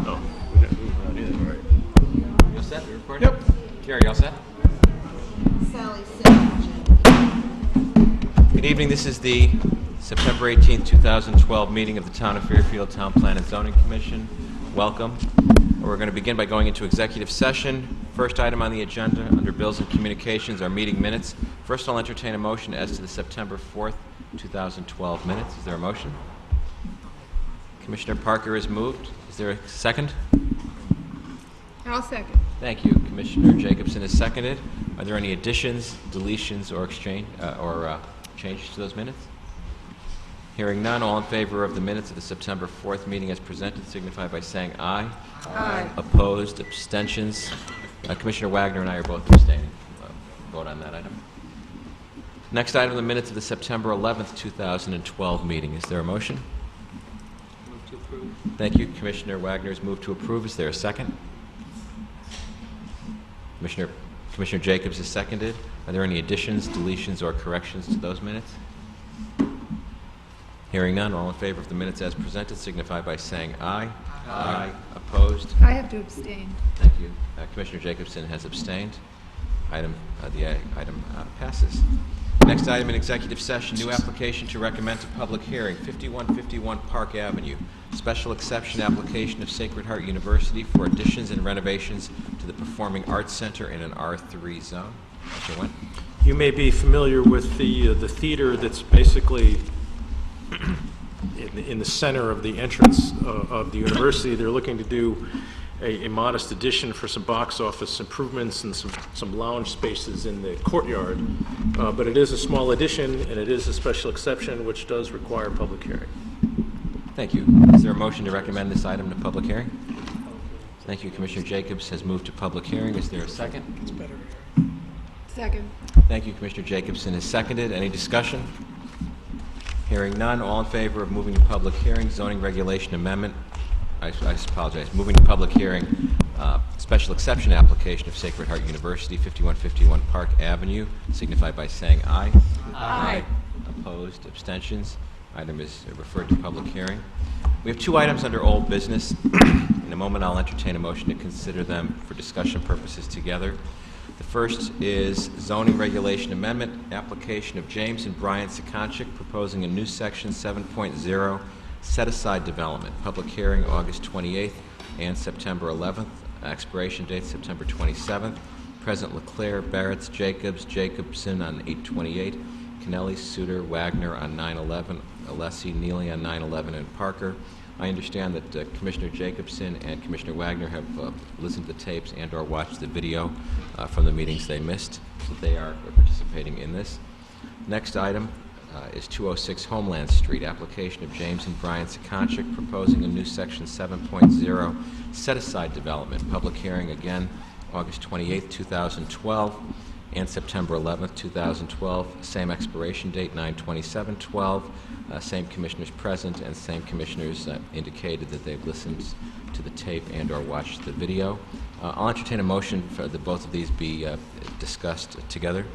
No, we don't either. All right. You all set? You recording? Yep. Gary, you all set? Sally said, Good evening. This is the September 18, 2012 meeting of the Town of Fairfield Town Plan and Zoning Commission. Welcome. We're going to begin by going into executive session. First item on the agenda under Bills and Communications are meeting minutes. First, I'll entertain a motion as to the September 4th, 2012 minutes. Is there a motion? Commissioner Parker has moved. Is there a second? I'll second. Thank you. Commissioner Jacobson has seconded. Are there any additions, deletions, or changes to those minutes? Hearing none, all in favor of the minutes of the September 4th meeting as presented signify by saying aye. Aye. Opposed, abstentions. Commissioner Wagner and I are both abstaining. Vote on that item. Next item, the minutes of the September 11th, 2012 meeting. Is there a motion? Move to approve. Thank you. Commissioner Wagner has moved to approve. Is there a second? Commissioner Jacobs has seconded. Are there any additions, deletions, or corrections to those minutes? Hearing none, all in favor of the minutes as presented signify by saying aye. Aye. Opposed? I have to abstain. Thank you. Commissioner Jacobson has abstained. The item passes. Next item in executive session, new application to recommend to public hearing, 5151 Park Avenue. Special exception application of Sacred Heart University for additions and renovations to the Performing Arts Center in an R3 zone. Mr. Wynn? You may be familiar with the theater that's basically in the center of the entrance of the university. They're looking to do a modest addition for some box office improvements and some lounge spaces in the courtyard. But it is a small addition, and it is a special exception, which does require public hearing. Thank you. Is there a motion to recommend this item to public hearing? Thank you. Commissioner Jacobs has moved to public hearing. Is there a second? It's better. Second. Thank you. Commissioner Jacobson has seconded. Any discussion? Hearing none, all in favor of moving to public hearing, zoning regulation amendment, I apologize, moving to public hearing, special exception application of Sacred Heart University, 5151 Park Avenue, signify by saying aye. Aye. Opposed, abstentions. Item is referred to public hearing. We have two items under old business. In a moment, I'll entertain a motion to consider them for discussion purposes together. The first is zoning regulation amendment, application of James and Brian Sikonchik proposing a new section 7.0 set-aside development. Public hearing August 28th and September 11th. Expiration date September 27th. Present Leclerc, Barrett's, Jacobs, Jacobson on 8/28, Kennelly, Suter, Wagner on 9/11, Alessi, Neely on 9/11, and Parker. I understand that Commissioner Jacobson and Commissioner Wagner have listened to the tapes and or watched the video from the meetings they missed, so they are participating in this. Next item is 206 Homeland Street, application of James and Brian Sikonchik proposing a new section 7.0 set-aside development. Public hearing again August 28th, 2012 and September 11th, 2012. Same expiration date, 9/27/12. Same commissioners present, and same commissioners indicated that they've listened to the tape and or watched the video. I'll entertain a motion for that both of these be discussed together.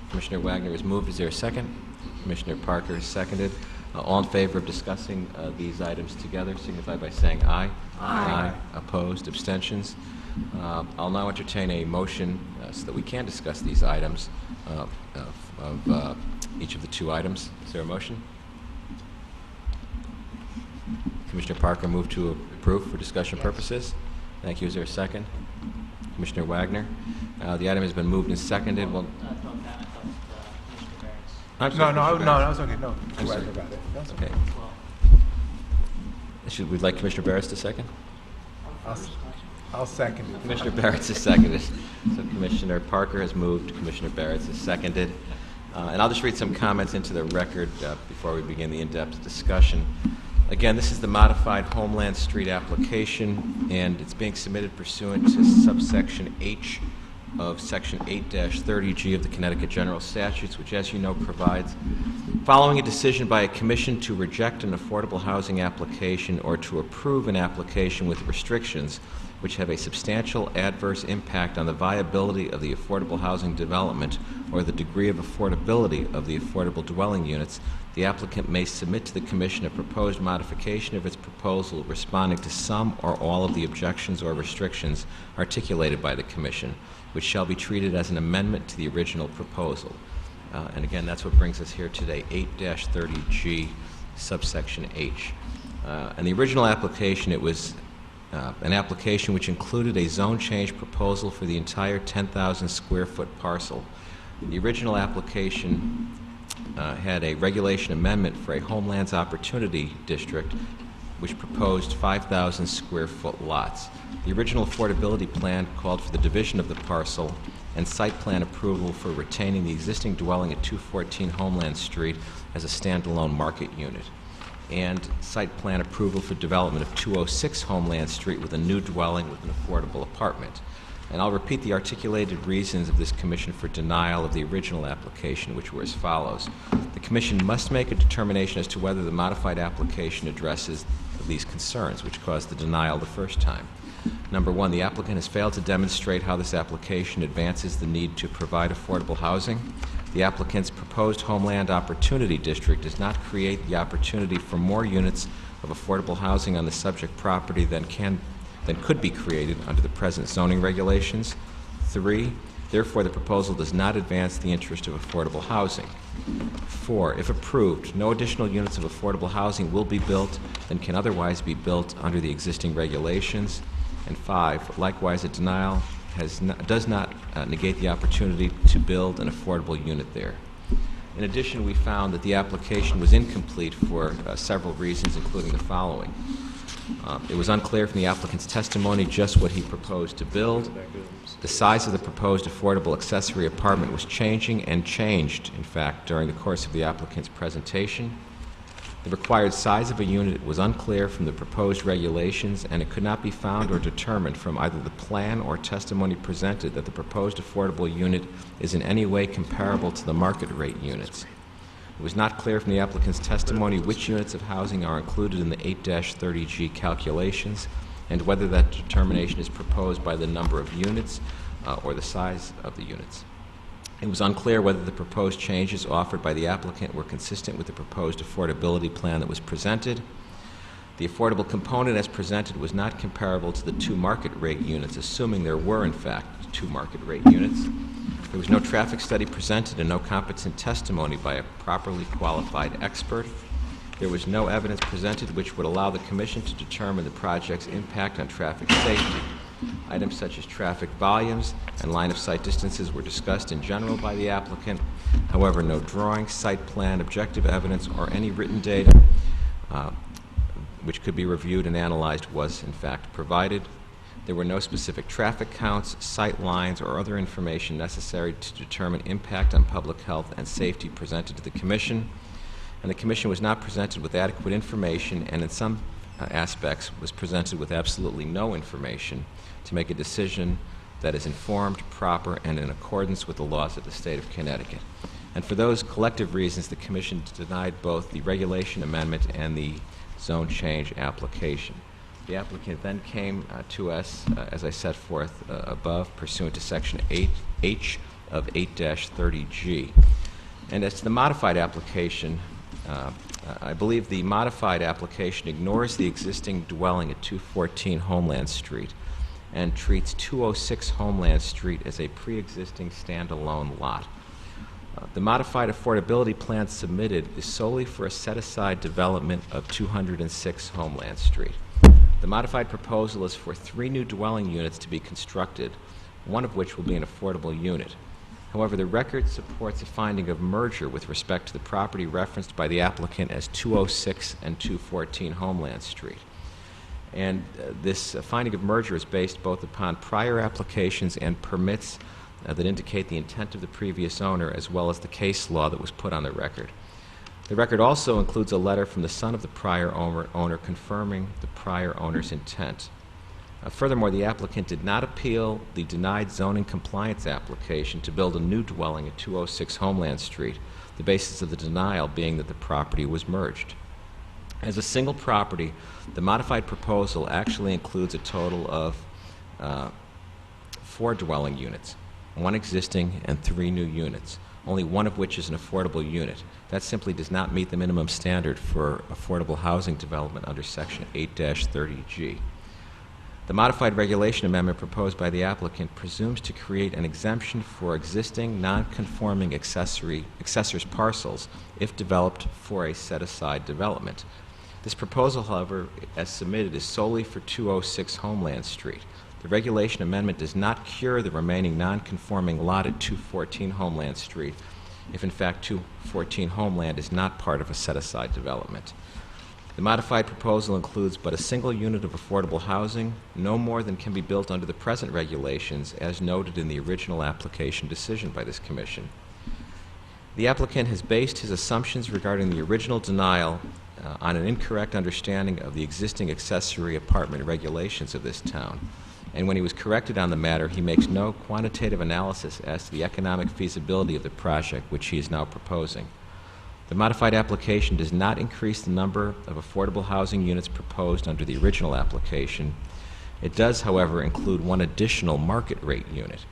Commissioner Wagner has moved. Is there a second? Commissioner Parker has seconded. All in favor of discussing these items together signify by saying aye. Aye. Opposed? Abstentions? I'll now entertain a motion so that we can discuss these items of each of the two items. Is there a motion? Commissioner Parker moved to approve for discussion purposes. Thank you. Is there a second? Commissioner Wagner. The item has been moved and seconded. Well, Commissioner Barrett. No, that's okay. No, I'm sorry. about it. That's Okay. Should we like Commissioner Barrett to second? I'll second it. Commissioner Barrett has seconded. So Commissioner Parker has moved. Commissioner Barrett has seconded. And I'll just read some comments into the record before we begin the in-depth discussion. Again, this is the modified Homeland Street application, and it's being submitted pursuant to subsection H of Section 8-30G of the Connecticut General Statutes, which, as you know, provides, following a decision by a commission to reject an affordable housing application or to approve an application with restrictions, which have a substantial adverse impact on the viability of the affordable housing development or the degree of affordability of the affordable dwelling units, the applicant may submit to the Commission a proposed modification of its proposal responding to some or all of the objections or restrictions articulated by the Commission, which shall be treated as an amendment to the original proposal. And again, that's what brings us here today, 8-30G, subsection H. And the original application, it was an application which included a zone change proposal for the entire 10,000 square foot parcel. The original application had a regulation amendment for a Homelands Opportunity District which proposed 5,000 square foot lots. The original affordability plan called for the division of the parcel and site plan approval for retaining the existing dwelling at 214 Homeland Street as a standalone market unit, and site plan approval for development of 206 Homeland Street with a new dwelling with an affordable apartment. And I'll repeat the articulated reasons of this Commission for denial of the original application, which were as follows. The Commission must make a determination as to whether the modified application addresses these concerns, which caused the denial the first time. Number one, the applicant has failed to demonstrate how this application advances the need to provide affordable housing. The applicant's proposed Homeland Opportunity District does not create the opportunity for more units of affordable housing on the subject property than could be created under the present zoning regulations. 3, therefore the proposal does not advance the interest of affordable housing. 4, if approved, no additional units of affordable housing will be built than can otherwise be built under the existing regulations. And 5, likewise, a denial does not negate the opportunity to build an affordable unit there. In addition, we found that the application was incomplete for several reasons, including the following. It was unclear from the applicant's testimony just what he proposed to build. The size of the proposed affordable accessory apartment was changing and changed, in fact, during the course of the applicant's presentation. The required size of a unit was unclear from the proposed regulations, and it could not be found or determined from either the plan or testimony presented that the proposed affordable unit is in any way comparable to the market rate units. It was not clear from the applicant's testimony which units of housing are included in the 8-30G calculations and whether that determination is proposed by the number of units or the size of the units. It was unclear whether the proposed changes offered by the applicant were consistent with the proposed affordability plan that was presented. The affordable component as presented was not comparable to the 2 market rate units, assuming there were, in fact, 2 market rate units. There was no traffic study presented and no competent testimony by a properly qualified expert. There was no evidence presented which would allow the Commission to determine the project's impact on traffic safety. Items such as traffic volumes and line-of-sight distances were discussed in general by the applicant. However, no drawing, site plan, objective evidence, or any written data which could be reviewed and analyzed was, in fact, provided. There were no specific traffic counts, sight lines, or other information necessary to determine impact on public health and safety presented to the Commission. And the Commission was not presented with adequate information, and in some aspects was presented with absolutely no information to make a decision that is informed, proper, and in accordance with the laws of the state of Connecticut. And for those collective reasons, the Commission denied both the regulation amendment and the zone change application. The applicant then came to us, as I set forth above, pursuant to Section 8H of 8-30G. And as to the modified application, I believe the modified application ignores the existing dwelling at 214 Homeland Street and treats 206 Homeland Street as a pre-existing standalone lot. The modified affordability plan submitted is solely for a set-aside development of 206 Homeland Street. The modified proposal is for 3 new dwelling units to be constructed, one of which will be an affordable unit. However, the record supports a finding of merger with respect to the property referenced by the applicant as 206 and 214 Homeland Street. And this finding of merger is based both upon prior applications and permits that indicate the intent of the previous owner, as well as the case law that was put on the record. The record also includes a letter from the son of the prior owner confirming the prior owner's intent. Furthermore, the applicant did not appeal the denied zoning compliance application to build a new dwelling at 206 Homeland Street, the basis of the denial being that the property was merged. As a single property, the modified proposal actually includes a total of 4 dwelling units, 1 existing and 3 new units, only one of which is an affordable unit. That simply does not meet the minimum standard for affordable housing development under Section 8-30G. The modified regulation amendment proposed by the applicant presumes to create an exemption for existing non-conforming accessors parcels if developed for a set-aside development. This proposal, however, as submitted, is solely for 206 Homeland Street. The regulation amendment does not cure the remaining non-conforming lot at 214 Homeland Street if, in fact, 214 Homeland is not part of a set-aside development. The modified proposal includes but a single unit of affordable housing, no more than can be built under the present regulations, as noted in the original application decision by this Commission. The applicant has based his assumptions regarding the original denial on an incorrect understanding of the existing accessory apartment regulations of this town. And when he was corrected on the matter, he makes no quantitative analysis as to the economic feasibility of the project which he is now proposing. The modified application does not increase the number of affordable housing units proposed under the original application. It does, however, include 1 additional market rate unit.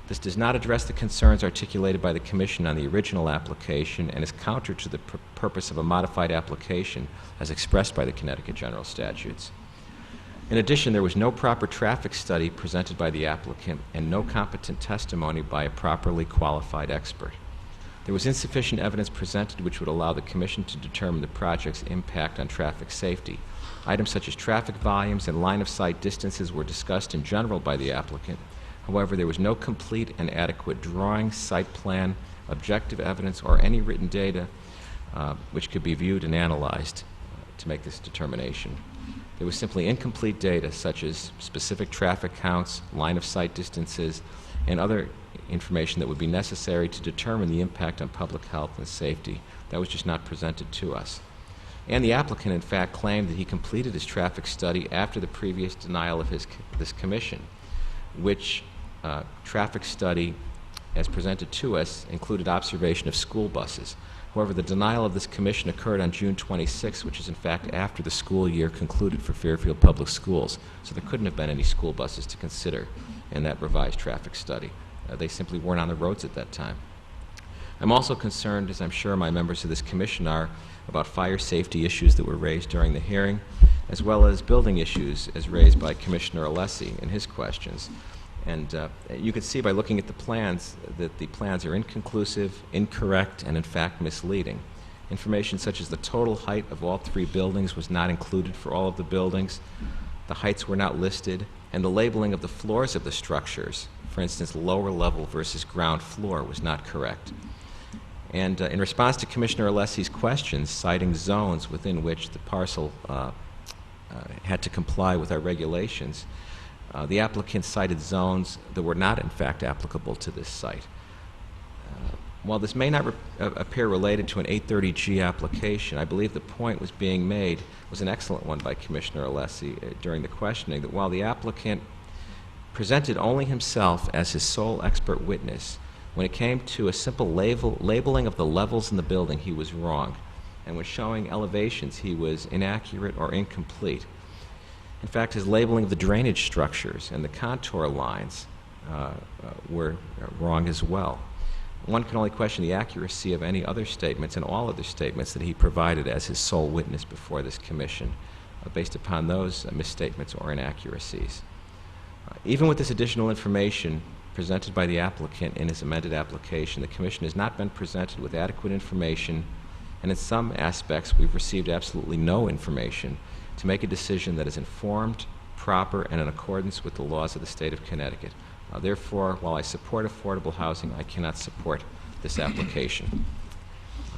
This does not address the concerns articulated by the Commission on the original application and is counter to the purpose of a modified application as expressed by the Connecticut General Statutes. In addition, there was no proper traffic study presented by the applicant and no competent testimony by a properly qualified expert. There was insufficient evidence presented which would allow the Commission to determine the project's impact on traffic safety. Items such as traffic volumes and line-of-sight distances were discussed in general by the applicant. However, there was no complete and adequate drawing, site plan, objective evidence, or any written data which could be viewed and analyzed to make this determination. There was simply incomplete data such as specific traffic counts, line-of-sight distances, and other information that would be necessary to determine the impact on public health and safety. That was just not presented to us. And the applicant, in fact, claimed that he completed his traffic study after the previous denial of this commission, which traffic study, as presented to us, included observation of school buses. However, the denial of this commission occurred on June 26, which is in fact after the school year concluded for Fairfield Public Schools, so there couldn't have been any school buses to consider in that revised traffic study. They simply weren't on the roads at that time. I'm also concerned, as I'm sure my members of this commission are, about fire safety issues that were raised during the hearing, as well as building issues as raised by Commissioner Alessi in his questions. And you can see by looking at the plans that the plans are inconclusive, incorrect, and in fact misleading. Information such as the total height of all 3 buildings was not included for all of the buildings. The heights were not listed, and the labeling of the floors of the structures, for instance, lower level versus ground floor, was not correct. And in response to Commissioner Alessi's questions, citing zones within which the parcel had to comply with our regulations, the applicant cited zones that were not, in fact, applicable to this site. While this may not appear related to an 830G application, I believe the point was being made was an excellent one by Commissioner Alessi during the questioning, that while the applicant presented only himself as his sole expert witness, when it came to a simple labeling of the levels in the building, he was wrong. And when showing elevations, he was inaccurate or incomplete. In fact, his labeling of the drainage structures and the contour lines were wrong as well. One can only question the accuracy of any other statements and all other statements that he provided as his sole witness before this commission based upon those misstatements or inaccuracies. Even with this additional information presented by the applicant in his amended application, the commission has not been presented with adequate information, and in some aspects we've received absolutely no information to make a decision that is informed, proper, and in accordance with the laws of the state of Connecticut. Therefore, while I support affordable housing, I cannot support this application.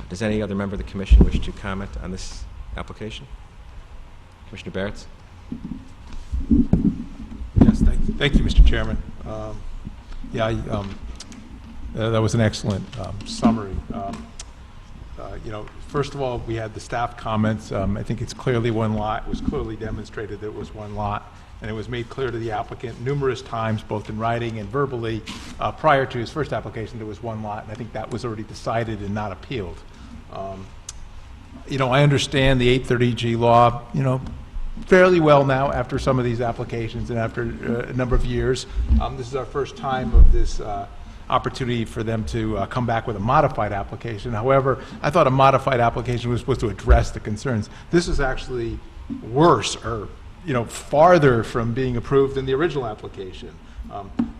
Does any other member of the commission wish to comment on this application? Commissioner Barretts? Yes, thank you, Mr. Chairman. That was an excellent summary. First of all, we had the staff comments. I think it's clearly one lot. It was clearly demonstrated that it was one lot, and it was made clear to the applicant numerous times, both in writing and verbally, prior to his first application, there was one lot, and I think that was already decided and not appealed. I understand the 830G law, fairly well now after some of these applications and after a number of years. This is our first time of this opportunity for them to come back with a modified application. However, I thought a modified application was supposed to address the concerns. This is actually worse, or farther from being approved than the original application.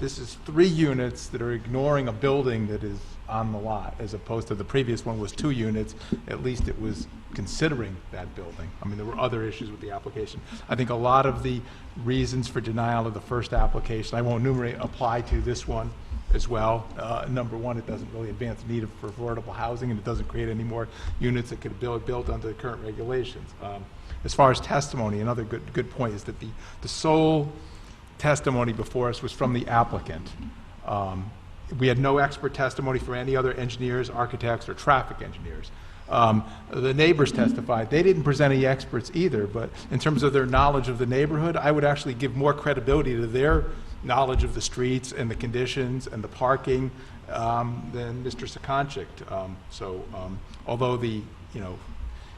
This is 3 units that are ignoring a building that is on the lot, as opposed to the previous one was 2 units. At least it was considering that building. I mean, there were other issues with the application. I think a lot of the reasons for denial of the first application, I won't enumerate, apply to this one as well. Number one, it doesn't really advance the need for affordable housing, and it doesn't create any more units that could be built under the current regulations. As far as testimony, another good point is that the sole testimony before us was from the applicant. We had no expert testimony from any other engineers, architects, or traffic engineers. The neighbors testified. They didn't present any experts either, but in terms of their knowledge of the neighborhood, I would actually give more credibility to their knowledge of the streets and the conditions and the parking than Mr. Sakonchik. Although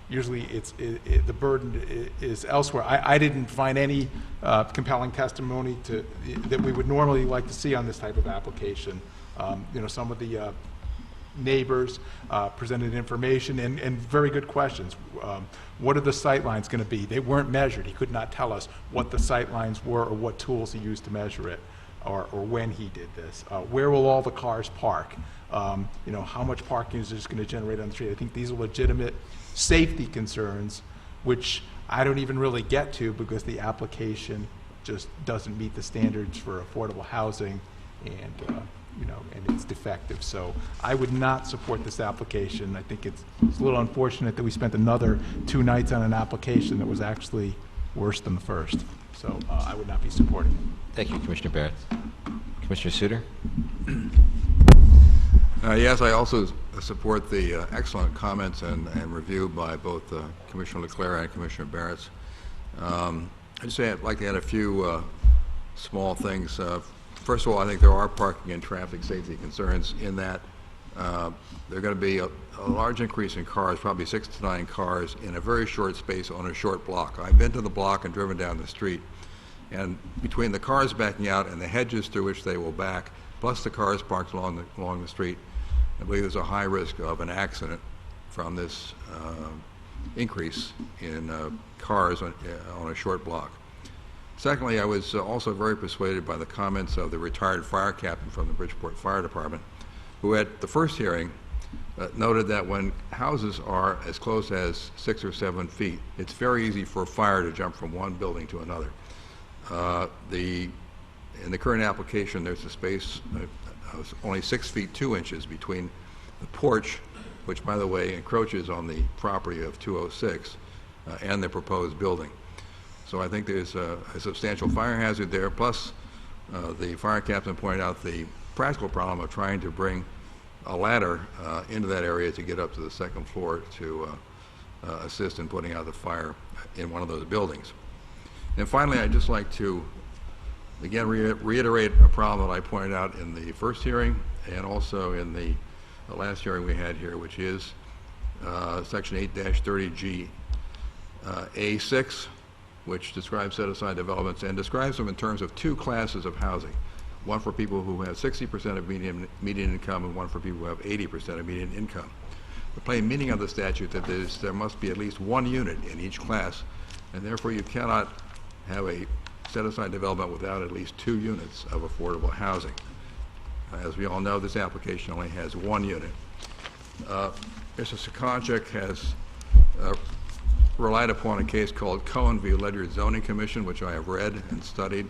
usually the burden is elsewhere. I didn't find any compelling testimony that we would normally like to see on this type of application. Some of the neighbors presented information and very good questions. What are the sight lines going to be? They weren't measured. He could not tell us what the sight lines were or what tools he used to measure it, or when he did this. Where will all the cars park? How much parking is this going to generate on the street? I think these are legitimate safety concerns, which I don't even really get to because the application just doesn't meet the standards for affordable housing, and it's defective. So I would not support this application. I think it's a little unfortunate that we spent another 2 nights on an application that was actually worse than the first. So I would not be supporting it. Thank you, Commissioner Barrett. Commissioner Suter? Yes, I also support the excellent comments and review by both Commissioner Leclerc and Commissioner Barrett. I'd like to add a few small things. First of all, I think there are parking and traffic safety concerns in that there are going to be a large increase in cars, probably 6 to 9 cars in a very short space on a short block. I've been to the block and driven down the street, and between the cars backing out and the hedges through which they will back, plus the cars parked along the street, I believe there's a high risk of an accident from this increase in cars on a short block. Secondly, I was also very persuaded by the comments of the retired fire captain from the Bridgeport Fire Department, who at the first hearing noted that when houses are as close as 6 or 7 feet, it's very easy for fire to jump from one building to another. In the current application, there's a space of only 6 feet 2 inches between the porch, which, by the way, encroaches on the property of 206, and the proposed building. So I think there's a substantial fire hazard there. Plus, the fire captain pointed out the practical problem of trying to bring a ladder into that area to get up to the 2nd floor to assist in putting out the fire in one of those buildings. And finally, I'd just like to again reiterate a problem that I pointed out in the first hearing and also in the last hearing we had here, which is Section 8-30G A6, which describes set-aside developments and describes them in terms of 2 classes of housing. One for people who have 60% of median income and one for people who have 80% of median income. The plain meaning of the statute that there must be at least 1 unit in each class, and therefore you cannot have a set-aside development without at least 2 units of affordable housing. As we all know, this application only has 1 unit. Mr. Sakonchik has relied upon a case called Cohen v. Ledyard Zoning Commission, which I have read and studied.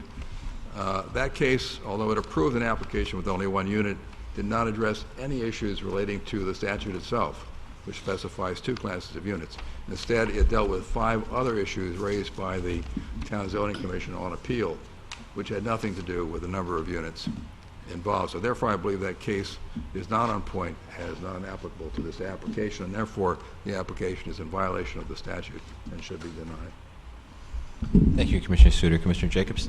That case, although it approved an application with only 1 unit, did not address any issues relating to the statute itself, which specifies 2 classes of units. Instead, it dealt with 5 other issues raised by the Town Zoning Commission on appeal, which had nothing to do with the number of units involved. So therefore, I believe that case is not on point as non-applicable to this application, and therefore the application is in violation of the statute and should be denied. Thank you, Commissioner Suter. Commissioner Jacobs?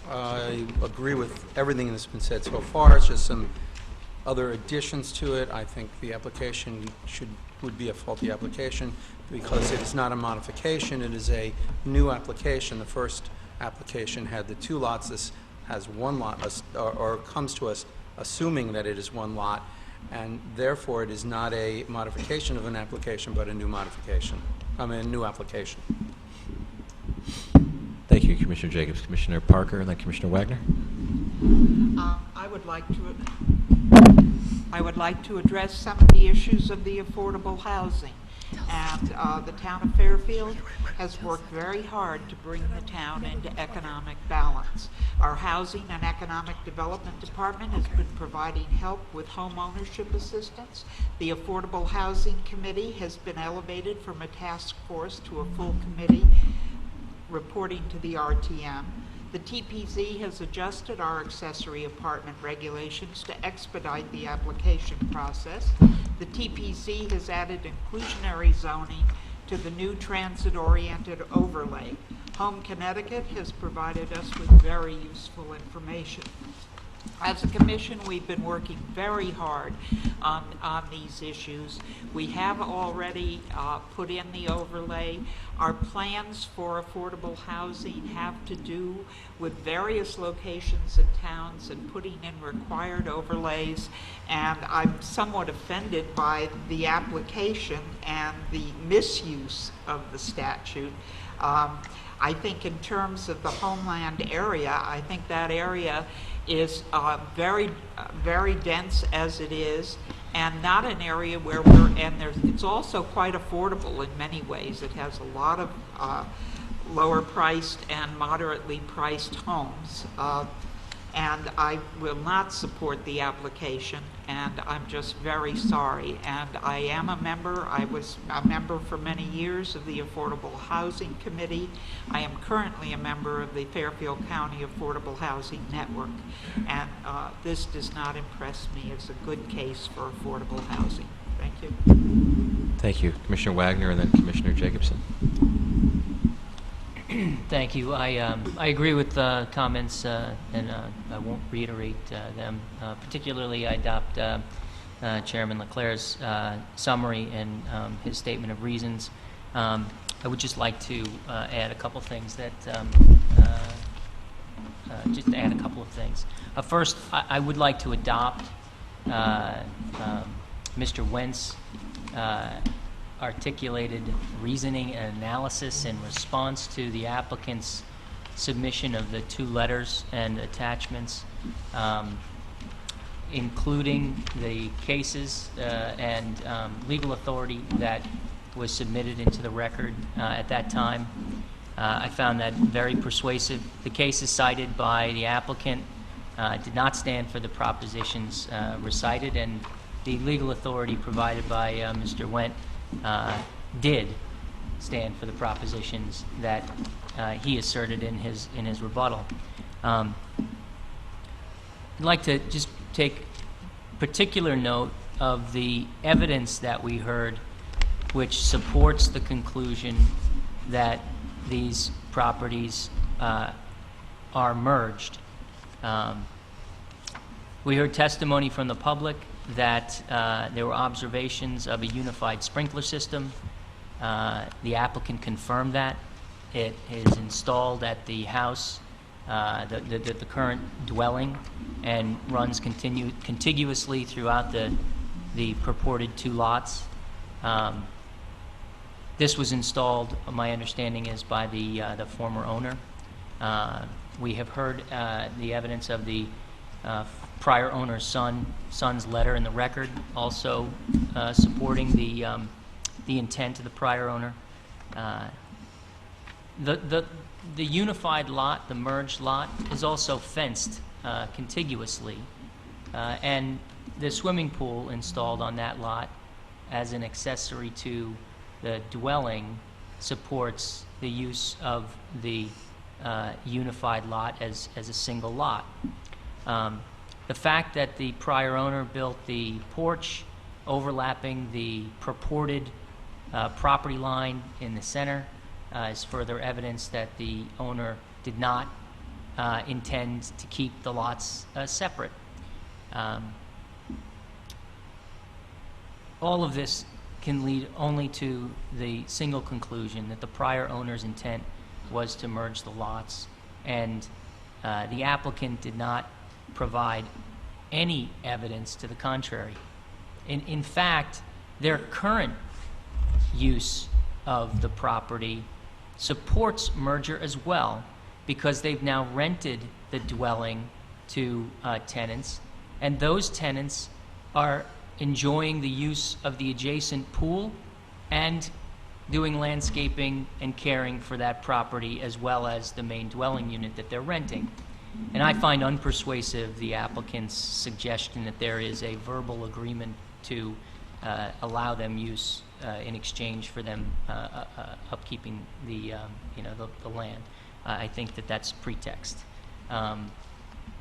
I agree with everything that's been said so far. It's just some other additions to it. I think the application would be a faulty application because it is not a modification, it is a new application. The first application had the 2 lots. This has 1 lot, or comes to us assuming that it is 1 lot, and therefore it is not a modification of an application, but a new modification. I mean, a new application. Thank you, Commissioner Jacobs. Commissioner Parker, and then Commissioner Wagner. I would like to address some of the issues of the affordable housing. And the town of Fairfield has worked very hard to bring the town into economic balance. Our Housing and Economic Development Department has been providing help with home ownership assistance. The Affordable Housing Committee has been elevated from a task force to a full committee reporting to the RTM. The TPZ has adjusted our accessory apartment regulations to expedite the application process. The TPZ has added inclusionary zoning to the new transit-oriented overlay. Home Connecticut has provided us with very useful information. As a commission, we've been working very hard on these issues. We have already put in the overlay. Our plans for affordable housing have to do with various locations in towns and putting in required overlays. And I'm somewhat offended by the application and the misuse of the statute. I think in terms of the homeland area, I think that area is very dense as it is, and not an area where it's also quite affordable in many ways. It has a lot of lower priced and moderately priced homes. And I will not support the application, and I'm just very sorry. And I am a member. I was a member for many years of the Affordable Housing Committee. I am currently a member of the Fairfield County Affordable Housing Network, and this does not impress me as a good case for affordable housing. Thank you. Thank you. Commissioner Wagner, and then Commissioner Jacobson. Thank you. I agree with the comments, and I won't reiterate them. Particularly, I adopt Chairman Leclerc's summary and his statement of reasons. I would just like to add a couple things First, I would like to adopt Mr. Wentz articulated reasoning and analysis in response to the applicant's submission of the 2 letters and attachments, including the cases and legal authority that was submitted into the record at that time. I found that very persuasive. The cases cited by the applicant did not stand for the propositions recited, and the legal authority provided by Mr. Wentz did stand for the propositions that he asserted in his rebuttal. I'd like to just take particular note of the evidence that we heard, which supports the conclusion that these properties are merged. We heard testimony from the public that there were observations of a unified sprinkler system. The applicant confirmed that. It is installed at the house, the current dwelling, and runs contiguously throughout the purported 2 lots. This was installed, my understanding is, by the former owner. We have heard the evidence of the prior owner's son's letter in the record, also supporting the intent of the prior owner. The unified lot, the merged lot, is also fenced contiguously, and the swimming pool installed on that lot as an accessory to the dwelling supports the use of the unified lot as a single lot. The fact that the prior owner built the porch overlapping the purported property line in the center is further evidence that the owner did not intend to keep the lots separate. all of this can lead only to the single conclusion that the prior owner's intent was to merge the lots, and the applicant did not provide any evidence to the contrary. In fact, their current use of the property supports merger as well, because they've now rented the dwelling to tenants, and those tenants are enjoying the use of the adjacent pool and doing landscaping and caring for that property as well as the main dwelling unit that they're renting. And I find unpersuasive the applicant's suggestion that there is a verbal agreement to allow them use in exchange for them upkeeping the land. I think that that's pretext.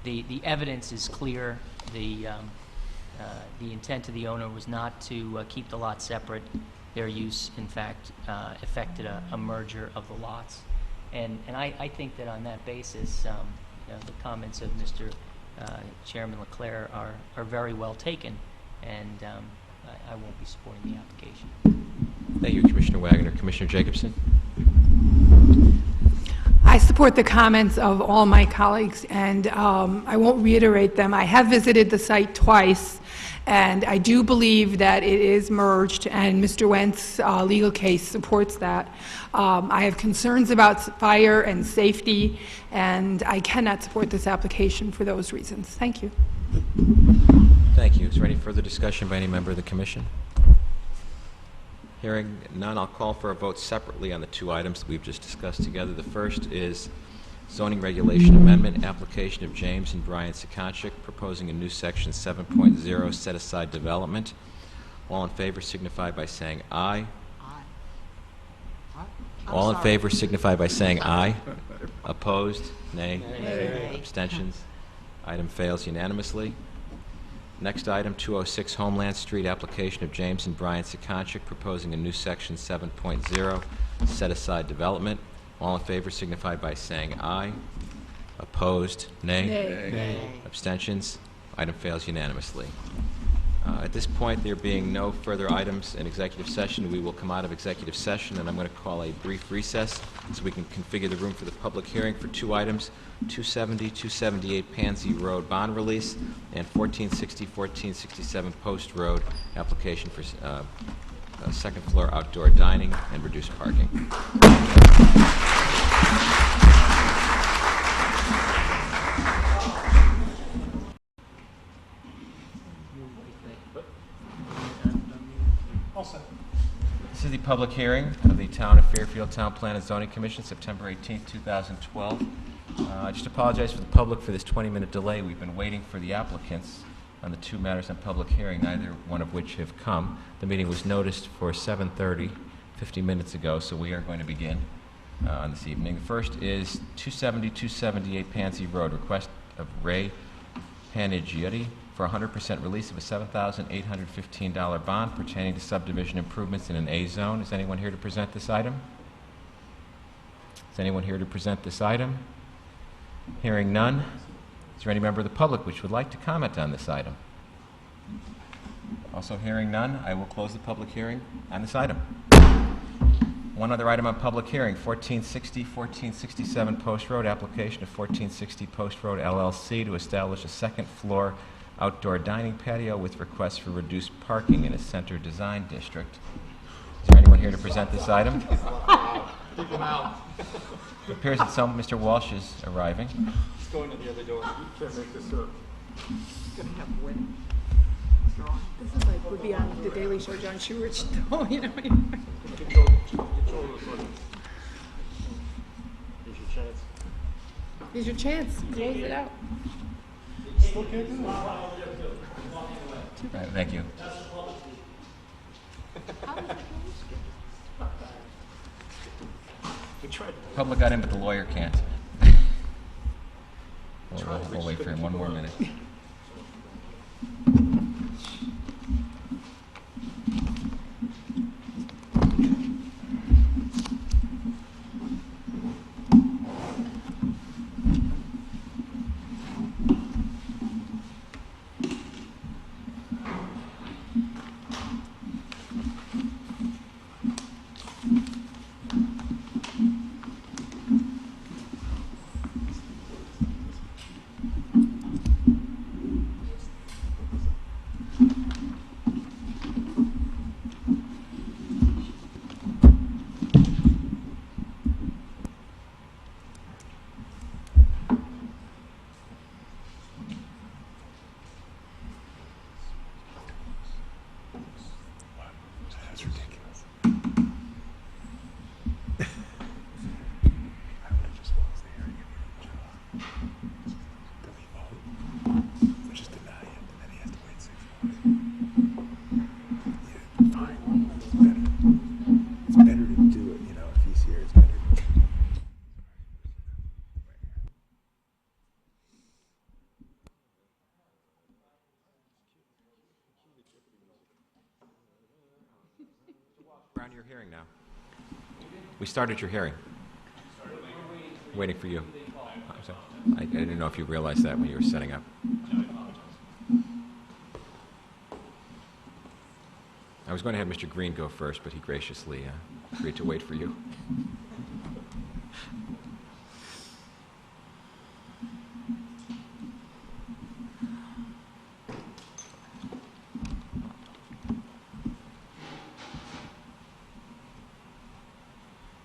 The evidence is clear. The intent of the owner was not to keep the lots separate. Their use, in fact, affected a merger of the lots. And I think that on that basis, the comments of Mr. Chairman Leclerc are very well taken, and I won't be supporting the application. Thank you, Commissioner Wagner. Commissioner Jacobson? I support the comments of all my colleagues, and I won't reiterate them. I have visited the site twice, and I do believe that it is merged, and Mr. Wentz's legal case supports that. I have concerns about fire and safety, and I cannot support this application for those reasons. Thank you. Thank you. Is there any further discussion by any member of the Commission? Hearing none, I'll call for a vote separately on the two items that we've just discussed together. The first is zoning regulation amendment, application of James and Brian Sekonchik, proposing a new section 7.0 set-aside development. All in favor signify by saying aye. All in favor signify by saying aye. Opposed? Nay. Nay. Abstentions? Item fails unanimously. Next item, 206 Homeland Street, application of James and Brian Sekonchik, proposing a new section 7.0 set-aside development. All in favor signify by saying aye. Opposed? Nay. Nay. Abstentions? Item fails unanimously. At this point, there being no further items in executive session, we will come out of executive session, and I'm going to call a brief recess so we can configure the room for the public hearing for two items, 270, 278 Pansy Road bond release, and 1460, 1467 Post Road application for second floor outdoor dining and reduced parking. This is the public hearing of the Town of Fairfield Town Plan and Zoning Commission, September 18, 2012. I just apologize for the public for this 20-minute delay. We've been waiting for the applicants on the two matters on public hearing, neither one of which have come. The meeting was noticed for 7:30, 50 minutes ago, so we are going to begin on this evening. The first is 270, 278 Pansy Road, request of Ray Panigiotti for 100% release of a $7,815 bond pertaining to subdivision improvements in an A zone. Is anyone here to present this item? Is anyone here to present this item? Hearing none. Is there any member of the public which would like to comment on this item? Also hearing none, I will close the public hearing on this item. One other item on public hearing, 1460, 1467 Post Road, application of 1460 Post Road LLC to establish a second floor outdoor dining patio with requests for reduced parking in a center design district. Is there anyone here to present this item? Keep him out. It appears that Mr. Walsh is arriving. He's going to the other door. You can't make this up. Gonna have wind. This is like would be on the Daily Show, John Stewart's show, you know. Control this one. Here's your chance. Here's your chance. Close it out. Still can't do it. Right, thank you. We tried. Public got in, but the lawyer can't. We'll wait for him one more minute. your hearing now. We started your hearing. Waiting for you. I'm sorry. I didn't know if you realized that when you were setting up. I was going to have Mr. Green go first, but he graciously agreed to wait for you.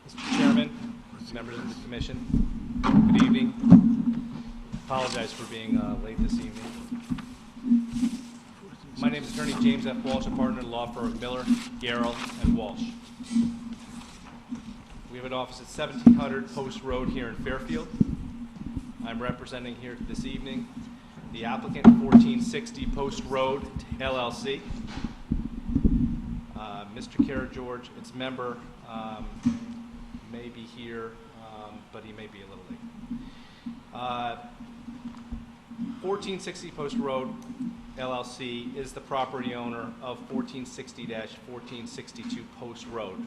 Mr. Chairman, members of the commission, good evening. Apologize for being late this evening. My name is Attorney James F. Walsh, a partner in the law firm of Miller, Garrell, and Walsh. We have an office at 1700 Post Road here in Fairfield. I'm representing here this evening the applicant, 1460 Post Road, LLC. Mr. Kara George, its member, may be here, but he may be a little late. 1460 Post Road, LLC is the property owner of 1460-1462 Post Road,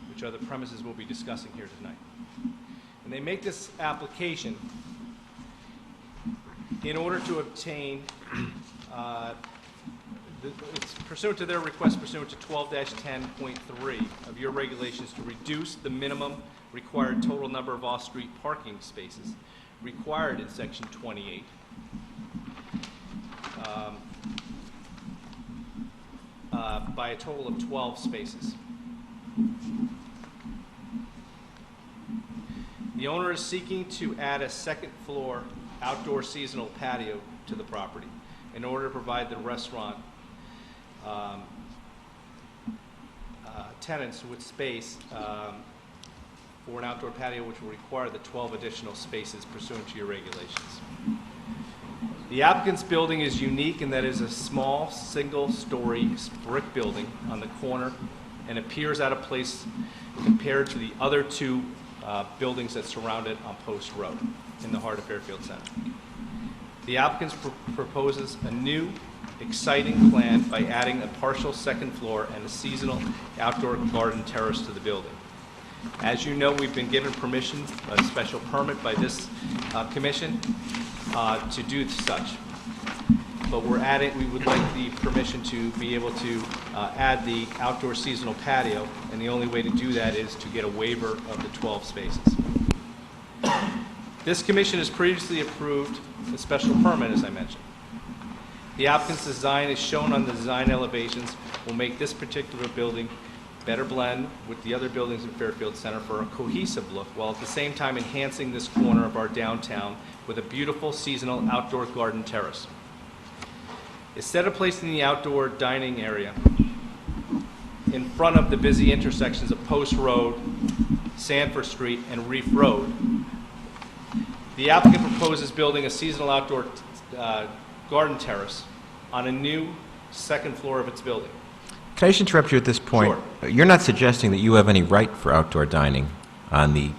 which are the premises we'll be discussing here tonight. And they make this application in order to obtain, it's pursuant to their request pursuant to 12-10.3 of your regulations to reduce the minimum required total number of off-street parking spaces required in Section 28 by a total of 12 spaces. The owner is seeking to add a second floor outdoor seasonal patio to the property in order to provide the restaurant tenants with space for an outdoor patio, which will require the 12 additional spaces pursuant to your regulations. The applicant's building is unique in that it is a small, single-story brick building on the corner and appears out of place compared to the other two buildings that surround it on Post Road in the heart of Fairfield Center. The applicant proposes a new, exciting plan by adding a partial second floor and a seasonal outdoor garden terrace to the building. As you know, we've been given permission, a special permit by this commission to do such. But we would like the permission to be able to add the outdoor seasonal patio, and the only way to do that is to get a waiver of the 12 spaces. This commission has previously approved a special permit, as I mentioned. The applicant's design, as shown on the design elevations, will make this particular building better blend with the other buildings in Fairfield Center for a cohesive look, while at the same time enhancing this corner of our downtown with a beautiful seasonal outdoor garden terrace. Instead of placing the outdoor dining area in front of the busy intersections of Post Road, Sanford Street, and Reef Road, the applicant proposes building a seasonal outdoor garden terrace on a new second floor of its building. Can I just interrupt you at this point? Sure. You're not suggesting that you have any right for outdoor dining on the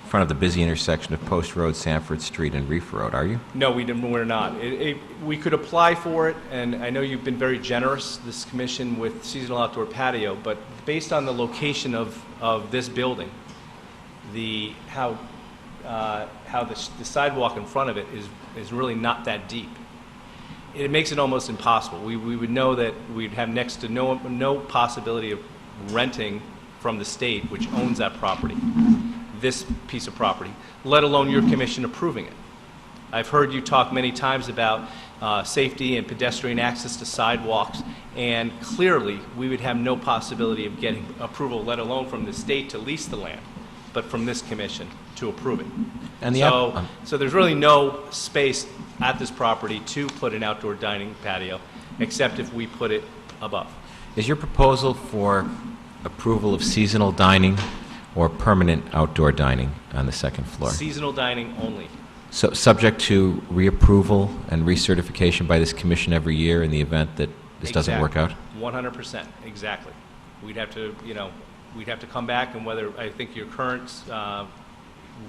front of the busy intersection of Post Road, Sanford Street, and Reef Road, are you? No, we're not. We could apply for it, and I know you've been very generous, this commission, with seasonal outdoor patio, but based on the location of this building, how the sidewalk in front of it is really not that deep. It makes it almost impossible. We would know that we'd have next to no possibility of renting from the state, which owns that property, this piece of property, let alone your commission approving it. I've heard you talk many times about safety and pedestrian access to sidewalks, and clearly we would have no possibility of getting approval, let alone from the state to lease the land, but from this commission to approve it. And So there's really no space at this property to put an outdoor dining patio, except if we put it above. Is your proposal for approval of seasonal dining or permanent outdoor dining on the second floor? Seasonal dining only. So subject to reapproval and recertification by this commission every year in the event that this doesn't work out? 100%, exactly. We'd have to come back, and whether, I think your current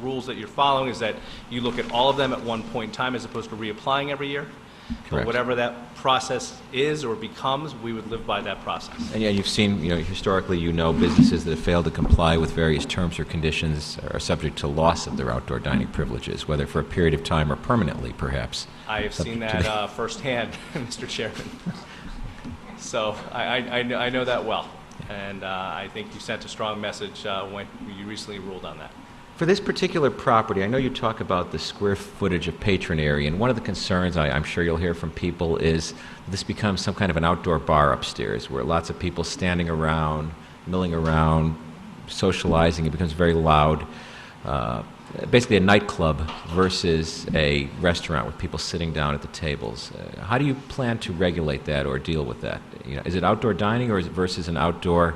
rules that you're following is that you look at all of them at one point in time as opposed to reapplying every year. Correct. But whatever that process is or becomes, we would live by that process. And yeah, you've seen, historically, businesses that have failed to comply with various terms or conditions are subject to loss of their outdoor dining privileges, whether for a period of time or permanently, perhaps. I have seen Subject to that firsthand, Mr. Chairman. So I know that well, and I think you sent a strong message when you recently ruled on that. For this particular property, I know you talk about the square footage of patron area, and one of the concerns I'm sure you'll hear from people is this becomes some kind of an outdoor bar upstairs where lots of people standing around, milling around, socializing. It becomes very loud. Basically a nightclub versus a restaurant with people sitting down at the tables. How do you plan to regulate that or deal with that? Is it outdoor dining or is it versus an outdoor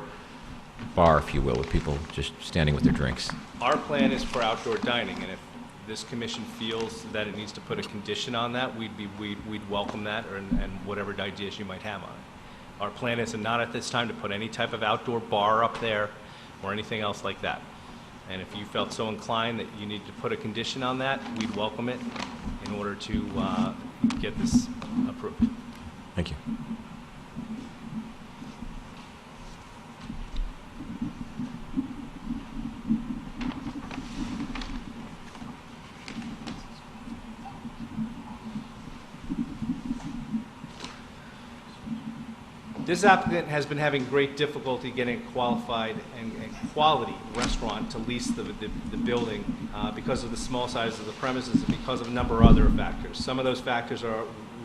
bar, if you will, with people just standing with their drinks? Our plan is for outdoor dining, and if this commission feels that it needs to put a condition on that, we'd welcome that, and whatever ideas you might have on it. Our plan is not at this time to put any type of outdoor bar up there or anything else like that. And if you felt so inclined that you need to put a condition on that, we'd welcome it in order to get this approved. Thank you. This applicant has been having great difficulty getting a qualified and quality restaurant to lease the building because of the small size of the premises and because of a number of other factors. Some of those factors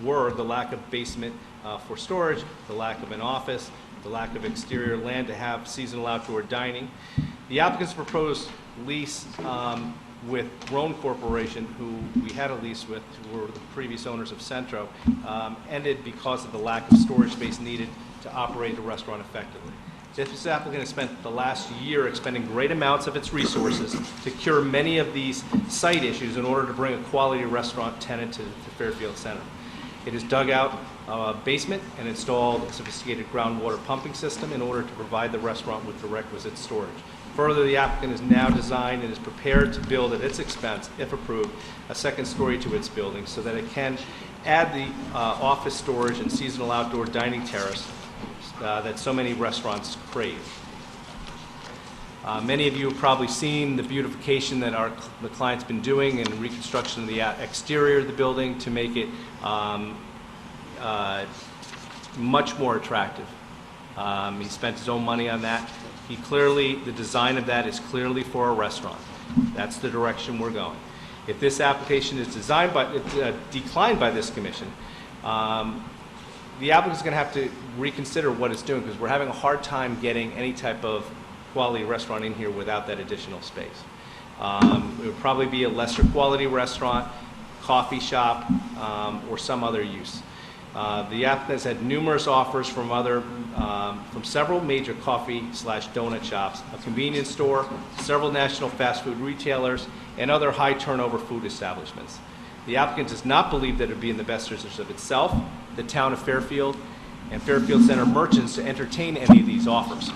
were the lack of basement for storage, the lack of an office, the lack of exterior land to have seasonal outdoor dining. The applicant's proposed lease with Roan Corporation, who we had a lease with, who were the previous owners of Centro, ended because of the lack of storage space needed to operate the restaurant effectively. This applicant has spent the last year expending great amounts of its resources to cure many of these site issues in order to bring a quality restaurant tenant to Fairfield Center. It has dug out a basement and installed a sophisticated groundwater pumping system in order to provide the restaurant with the requisite storage. Further, the applicant has now designed and is prepared to build at its expense, if approved, a second story to its building so that it can add the office storage and seasonal outdoor dining terrace that so many restaurants crave. Many of you have probably seen the beautification that the client's been doing and reconstruction of the exterior of the building to make it much more attractive. He spent his own money on that. The design of that is clearly for a restaurant. That's the direction we're going. If this application is declined by this commission, the applicant's going to have to reconsider what it's doing because we're having a hard time getting any type of quality restaurant in here without that additional space. It would probably be a lesser quality restaurant, coffee shop, or some other use. The applicant has had numerous offers from several major coffee/donut shops, a convenience store, several national fast food retailers, and other high turnover food establishments. The applicant does not believe that it would be in the best interest of itself, the town of Fairfield, and Fairfield Center merchants to entertain any of these offers,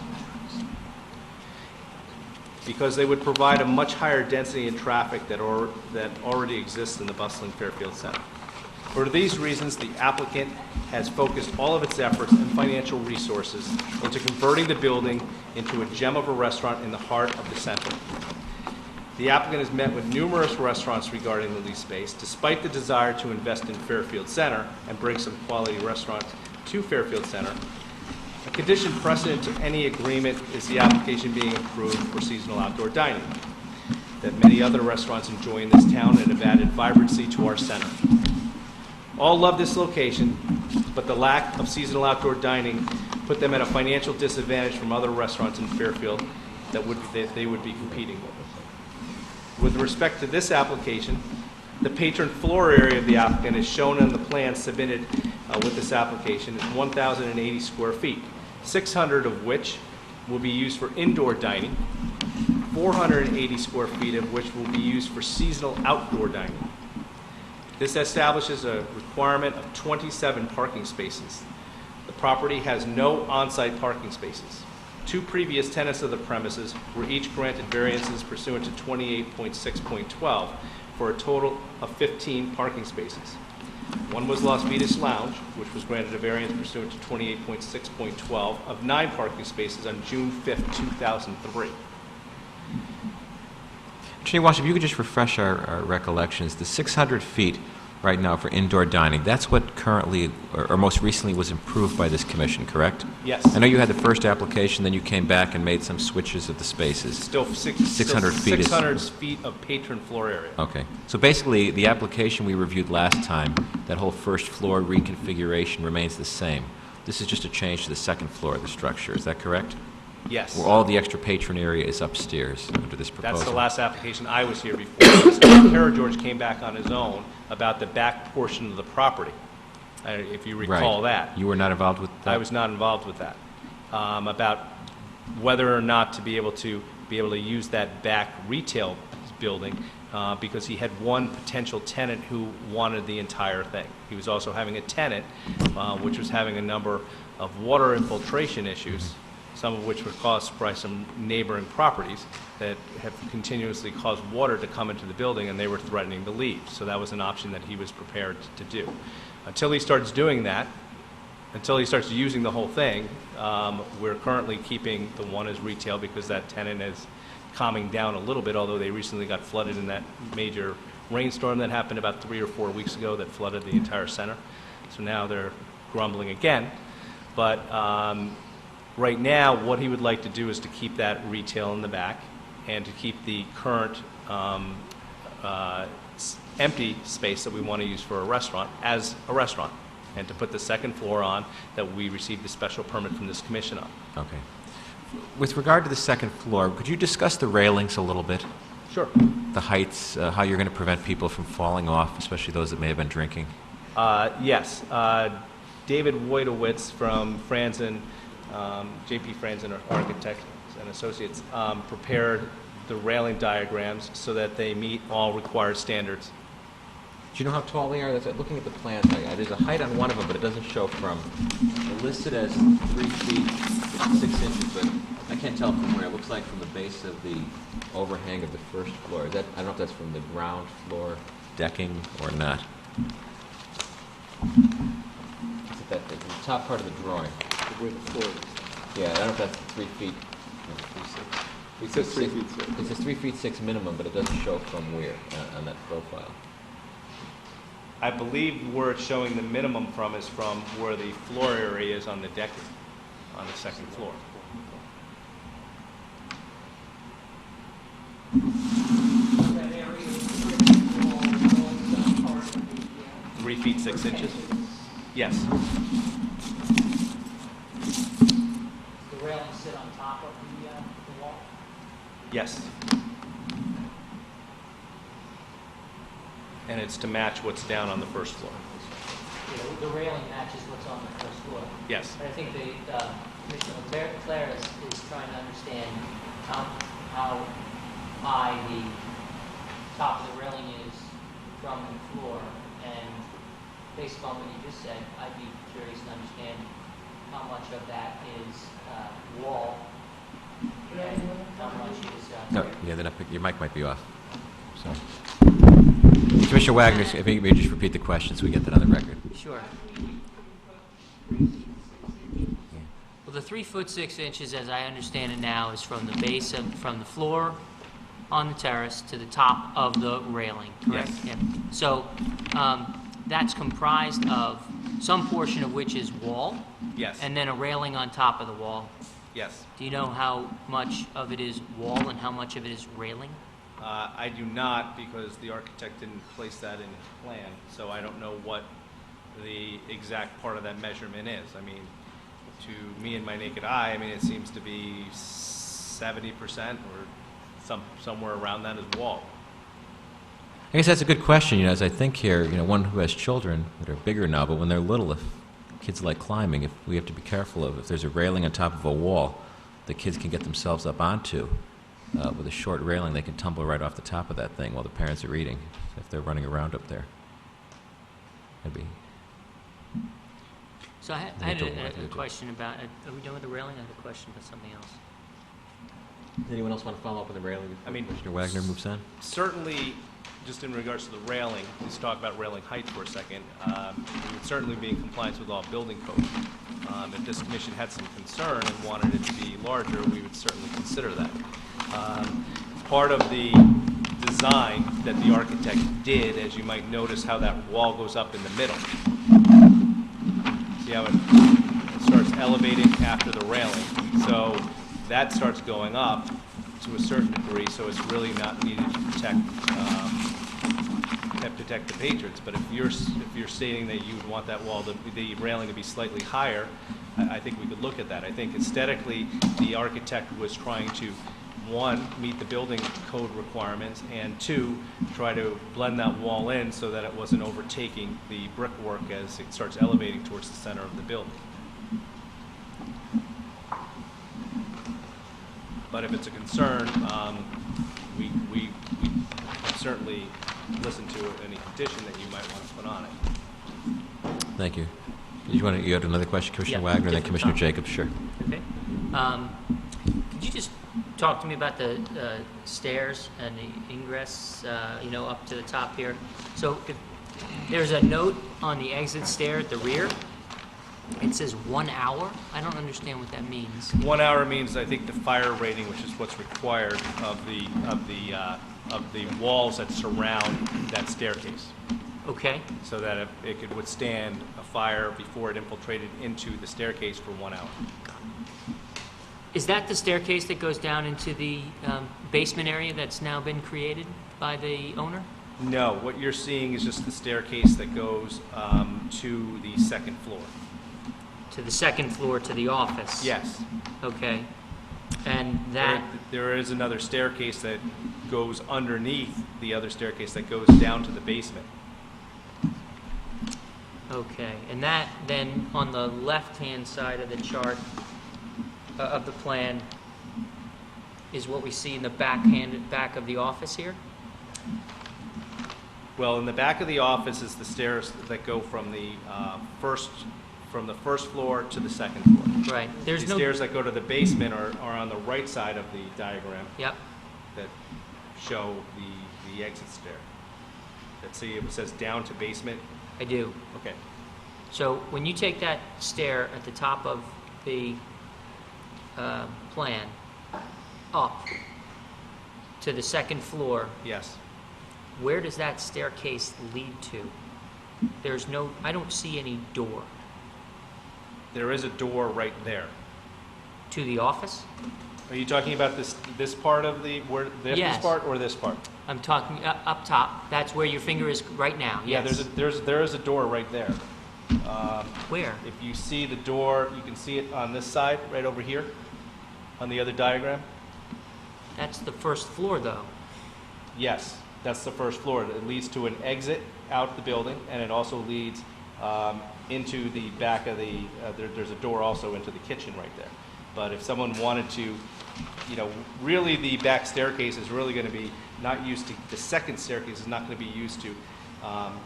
because they would provide a much higher density in traffic that already exists in the bustling Fairfield Center. For these reasons, the applicant has focused all of its efforts and financial resources into converting the building into a gem of a restaurant in the heart of the center. The applicant has met with numerous restaurants regarding the lease space, despite the desire to invest in Fairfield Center and bring some quality restaurants to Fairfield Center. A condition precedent to any agreement is the application being approved for seasonal outdoor dining that many other restaurants enjoy in this town and have added vibrancy to our center. All love this location, but the lack of seasonal outdoor dining put them at a financial disadvantage from other restaurants in Fairfield that they would be competing with. With respect to this application, the patron floor area of the applicant is shown in the plan submitted with this application is 1,080 square feet, 600 of which will be used for indoor dining, 480 square feet of which will be used for seasonal outdoor dining. This establishes a requirement of 27 parking spaces. The property has no on-site parking spaces. Two previous tenants of the premises were each granted variances pursuant to 28.6.12 for a total of 15 parking spaces. One was Las Vegas Lounge, which was granted a variance pursuant to 28.6.12 of 9 parking spaces on June 5th, 2003. Attorney Walsh, if you could just refresh our recollections, the 600 feet right now for indoor dining, that's what currently, or most recently, was improved by this commission, correct? Yes. I know you had the first application, then you came back and made some switches of the spaces. Still 600 feet is- 600 feet of patron floor area. Okay. So basically, the application we reviewed last time, that whole first floor reconfiguration remains the same. This is just a change to the second floor of the structure, is that correct? Yes. Where all the extra patron area is upstairs under this proposal. That's the last application I was here before. Mr. Parageorge came back on his own about the back portion of the property, if you recall that. You were not involved with that? I was not involved with that. About whether or not to be able to use that back retail building, because he had one potential tenant who wanted the entire thing. He was also having a tenant which was having a number of water infiltration issues, some of which were caused by some neighboring properties that have continuously caused water to come into the building, and they were threatening to leave. So that was an option that he was prepared to do. Until he starts doing that, until he starts using the whole thing, we're currently keeping the one as retail because that tenant is calming down a little bit, although they recently got flooded in that major rainstorm that happened about 3 or 4 weeks ago that flooded the entire center. So now they're grumbling again. But right now, what he would like to do is to keep that retail in the back and to keep the current empty space that we want to use for a restaurant as a restaurant, and to put the second floor on that we received the special permit from this commission on. Okay. With regard to the second floor, could you discuss the railings a little bit? Sure. The heights, how you're going to prevent people from falling off, especially those that may have been drinking? Yes. David Wojtowicz from Franzen, J.P. Franzen Architects and Associates, prepared the railing diagrams so that they meet all required standards. Do you know how tall they are? Looking at the plans, there's a height on one of them, but it doesn't show from. They're listed as 3 feet 6 inches, but I can't tell from where. It looks like from the base of the overhang of the first floor. I don't know if that's from the ground floor decking or not. It's at the top part of the drawing. Where the floor is. Yeah, I don't know if that's 3 feet. No, 3 6. It says 3 feet 6. It says 3 feet 6 minimum, but it doesn't show from where on that profile. I believe where it's showing the minimum from is from where the floor area is on the decking, on the second floor. That area is all part of the 3 feet 6 inches? Yes. the railings sit on top of the wall? Yes. And it's to match what's down on the first floor. Yeah, the railing matches what's on the first floor. Yes. But I think Commissioner Claire is trying to understand how high the top of the railing is from the floor. And based on what you just said, I'd be curious to understand how much of that is wall and how much is... No, yeah, your mic might be off. Sorry. Commissioner Wagner, if you may just repeat the question so we get that on the record. Sure. Well, the 3 foot 6 inches, as I understand it now, is from the base from the floor on the terrace to the top of the railing, correct? Yes. Yeah. So that's comprised of some portion of which is wall, Yes. and then a railing on top of the wall. Yes. Do you know how much of it is wall and how much of it is railing? I do not, because the architect didn't place that in his plan, so I don't know what the exact part of that measurement is. I mean, to me and my naked eye, I mean, it seems to be 70% or somewhere around that is wall. I guess that's a good question, as I think here, one who has children that are bigger now, but when they're little, if kids like climbing, if we have to be careful if there's a railing on top of a wall, the kids can get themselves up onto. With a short railing, they can tumble right off the top of that thing while the parents are eating, if they're running around up there. That'd be... So I had a question about, are we done with the railing? I have a question about something else. Does anyone else want to follow up on the railing before I mean, Commissioner Wagner moves on? Certainly, just in regards to the railing, let's talk about railing height for a second. We would certainly be in compliance with all building code. If this commission had some concern and wanted it to be larger, we would certainly consider that. Part of the design that the architect did, as you might notice how that wall goes up in the middle. See how it starts elevating after the railing. So that starts going up to a certain degree, so it's really not needed to protect the patrons. But if you're stating that you would want that wall, the railing to be slightly higher, I think we could look at that. I think aesthetically, the architect was trying to, one, meet the building code requirements, and two, try to blend that wall in so that it wasn't overtaking the brickwork as it starts elevating towards the center of the building. But if it's a concern, we certainly listen to any petition that you might want to put on it. Thank you. You had another question, Commissioner Yeah, Wagner, then different Commissioner topic. Jacobs? Sure. Okay. Could you just talk to me about the stairs and the ingress, up to the top here? So if there's a note on the exit stair at the rear. It says 1 hour. I don't understand what that means. 1 hour means, I think, the fire rating, which is what's required of the walls that surround that staircase, Okay. so that it could withstand a fire before it infiltrated into the staircase for 1 hour. Is that the staircase that goes down into the basement area that's now been created by the owner? No, what you're seeing is just the staircase that goes to the second floor. To the second floor to the office? Yes. Okay. And that, There is another staircase that goes underneath the other staircase that goes down to the basement. okay. And that then on the left-hand side of the chart, of the plan, is what we see in the back of the office here? Well, in the back of the office is the stairs that go from the first floor to the second floor. Right. There's The no... stairs that go to the basement are on the right side of the diagram Yep. that show the exit stair. That see, it says down to basement. I do. Okay. So when you take that stair at the top of the plan up to the second floor, Yes. where does that staircase lead to? There's no, I don't see any door. There is a door right there. To the office? Are you talking about this part of this Yes. part or this part? I'm talking up top. That's where your finger is right now. Yeah, Yes. there is a door right there. Where? If you see the door, you can see it on this side, right over here, on the other diagram. That's the first floor, though. Yes, that's the first floor. It leads to an exit out the building, and it also leads into the back of the, there's a door also into the kitchen right there. But if someone wanted to, really the back staircase is really going to be not used to, the second staircase is not going to be used to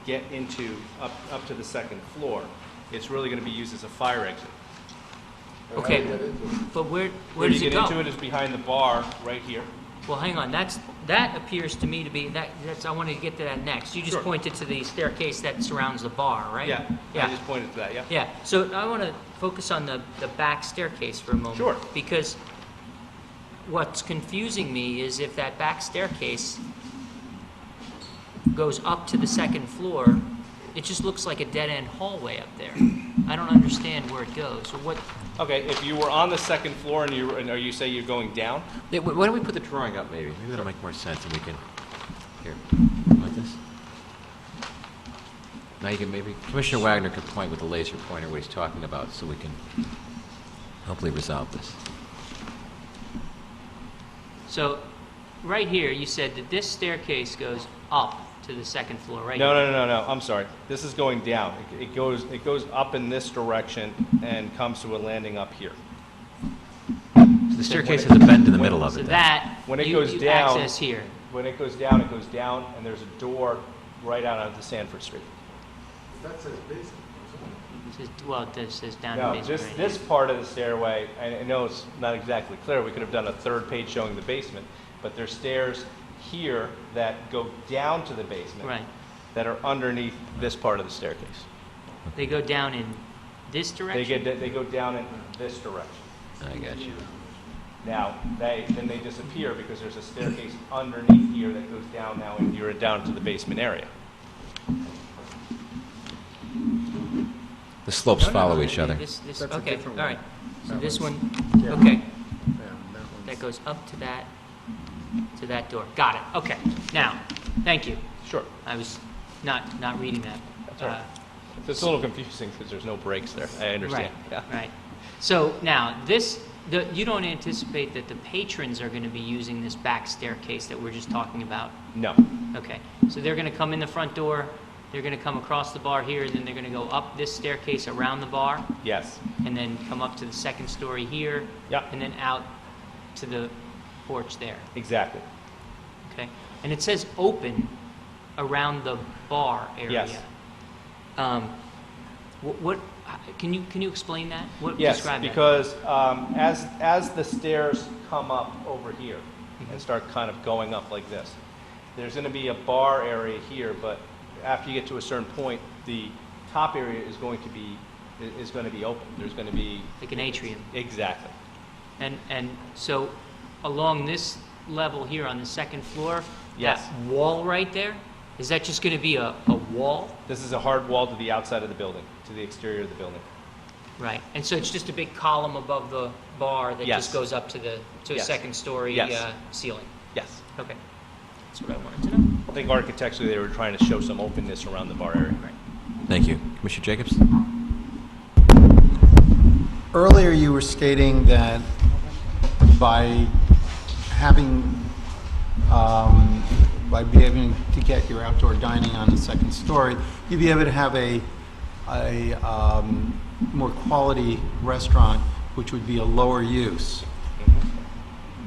get into, up to the second floor. It's really going to be used as a fire exit. Okay, but where Where does you it get go? into it is behind the bar right here. Well, hang on. That appears to me to be that's. I wanted to get to that next. You just Sure. pointed to the staircase that surrounds the bar, right? Yeah, Yeah. I just pointed to that, yeah. Yeah. So I want to focus on the back staircase for a moment. Sure. Because what's confusing me is if that back staircase goes up to the second floor, it just looks like a dead-end hallway up there. I don't understand where it goes. So what? Okay, if you were on the second floor and you say you're going down, Yeah, why don't we put the drawing up, maybe? Maybe that'll make more sense, and we can... Here, like this? Now you can maybe... Commissioner Wagner can point with the laser pointer what he's talking about, so we can hopefully resolve this. So, right here, you said that this staircase goes up to the second floor, right? no, I'm sorry. This is going down. It goes up in this direction and comes to a landing up here. So the staircase has a bend in the middle of So it. then. that When it you, goes you down- access here. When it goes down, and there's a door right out onto Sanford Street. That says basement. It says, well, it says down No, to basement. just right this here. part of the stairway, I know it's not exactly clear, we could have done a third page showing the basement, but there's stairs here that go down to the basement. Right. That are underneath this part of the staircase. They go down in this direction? They go down in this direction. I got you. Now, then they disappear because there's a staircase underneath here that goes down now in here and down to the basement area. The slopes follow each other. This, That's a okay, all different right. So That this one's- one, Yeah. okay, Yeah, that one's- that goes up to that door. Got it, okay. Now, thank you. Sure. I was not reading that. That's all right. It's a little confusing because there's no breaks there. I understand. Right, Yeah. right. So now, you don't anticipate that the patrons are going to be using this back staircase that we're just talking about? No. Okay, so they're going to come in the front door, they're going to come across the bar here, and then they're going to go up this staircase around the bar, Yes. and then come up to the second story here, Yeah. and then out to the porch there, Exactly. okay? And it says open around the bar area. Yes. What can you explain that? What Yes, describe that? because as the stairs come up over here and start kind of going up like this, there's going to be a bar area here, but after you get to a certain point, the top area is going to be open. There's going to be Like an atrium. Exactly. And so along this level here on the second floor, Yes. that wall right there, is that just going to be a wall? This is a hard wall to the outside of the building, to the exterior of the building. Right. And so it's just a big column above the bar that Yes. just goes up to a Yes. second story Yes. ceiling? Yes. Okay. That's what I wanted to know. I think architecturally they were trying to show some openness around the bar area. Right. Thank you. Commissioner Jacobs? Earlier, you were stating that by having, by being able to get your outdoor dining on the second story, you'd be able to have a more quality restaurant, which would be a lower use,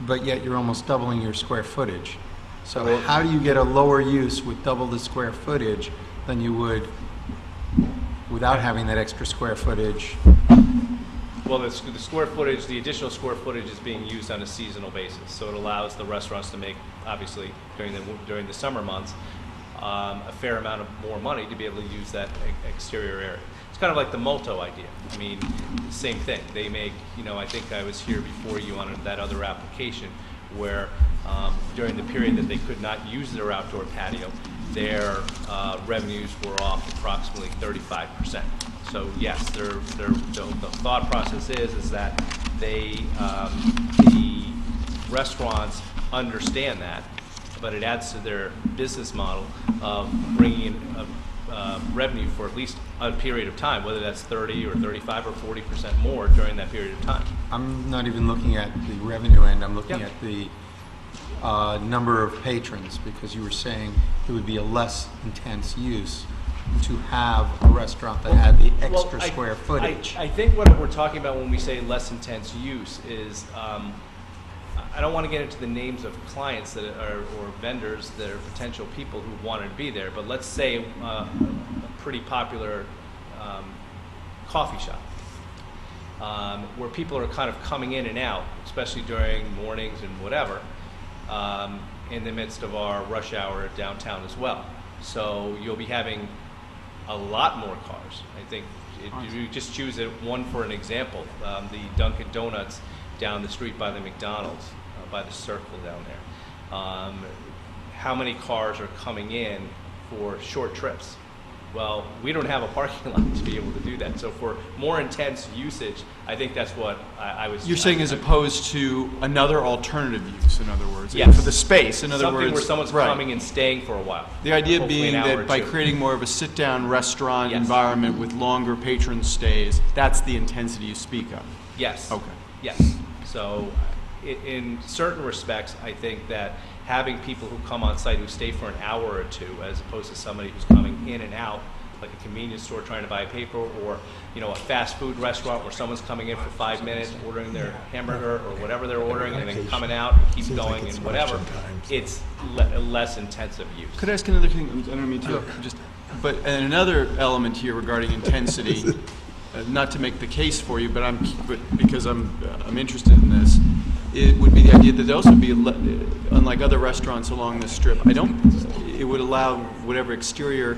but yet you're almost doubling your square footage. So how do you get a lower use with double the square footage than you would without having that extra square footage? Well, the square footage, the additional square footage is being used on a seasonal basis, so it allows the restaurants to make, obviously, during the summer months, a fair amount of more money to be able to use that exterior area. It's kind of like the Molto idea. I mean, same thing. They make, I think I was here before you on that other application where during the period that they could not use their outdoor patio, their revenues were off approximately 35%. So yes, the thought process is that the restaurants understand that, but it adds to their business model of bringing in revenue for at least a period of time, whether that's 30 or 35 or 40% more during that period of time. I'm not even looking at the revenue end, I'm looking Yep. at the number of patrons, because you were saying it would be a less intense use to have a restaurant that had the extra square footage. I think what we're talking about when we say less intense use is, I don't want to get into the names of clients that are, or vendors that are potential people who want to be there, but let's say a pretty popular coffee shop where people are kind of coming in and out, especially during mornings and whatever, in the midst of our rush hour downtown as well. So you'll be having a lot more cars. I think if you just choose one for an example, the Dunkin Donuts down the street by the McDonald's, by the circle down there. How many cars are coming in for short trips? Well, we don't have a parking lot to be able to do that. So for more intense usage, I think that's what I was... You're saying as opposed to another alternative use, in other words? Yes. For the space, in other words... Something where someone's right. coming and staying for a while. The idea hopefully being an hour that or by two. creating more of a sit-down restaurant Yes. environment with longer patron stays, that's the intensity you speak of? Yes. Okay. Yes. So in certain respects, I think that having people who come on site who stay for an hour or two, as opposed to somebody who's coming in and out, like a convenience store trying to buy a paper, or a fast food restaurant where someone's coming in for 5 minutes, ordering their hamburger or whatever they're ordering, and then coming out and keep going and whatever, it's less intensive use. Could I ask another thing? I don't mean to, but and another element here regarding intensity, not to make the case for you, but because I'm interested in this. it would be the idea that there also be, unlike other restaurants along this strip, it would allow whatever exterior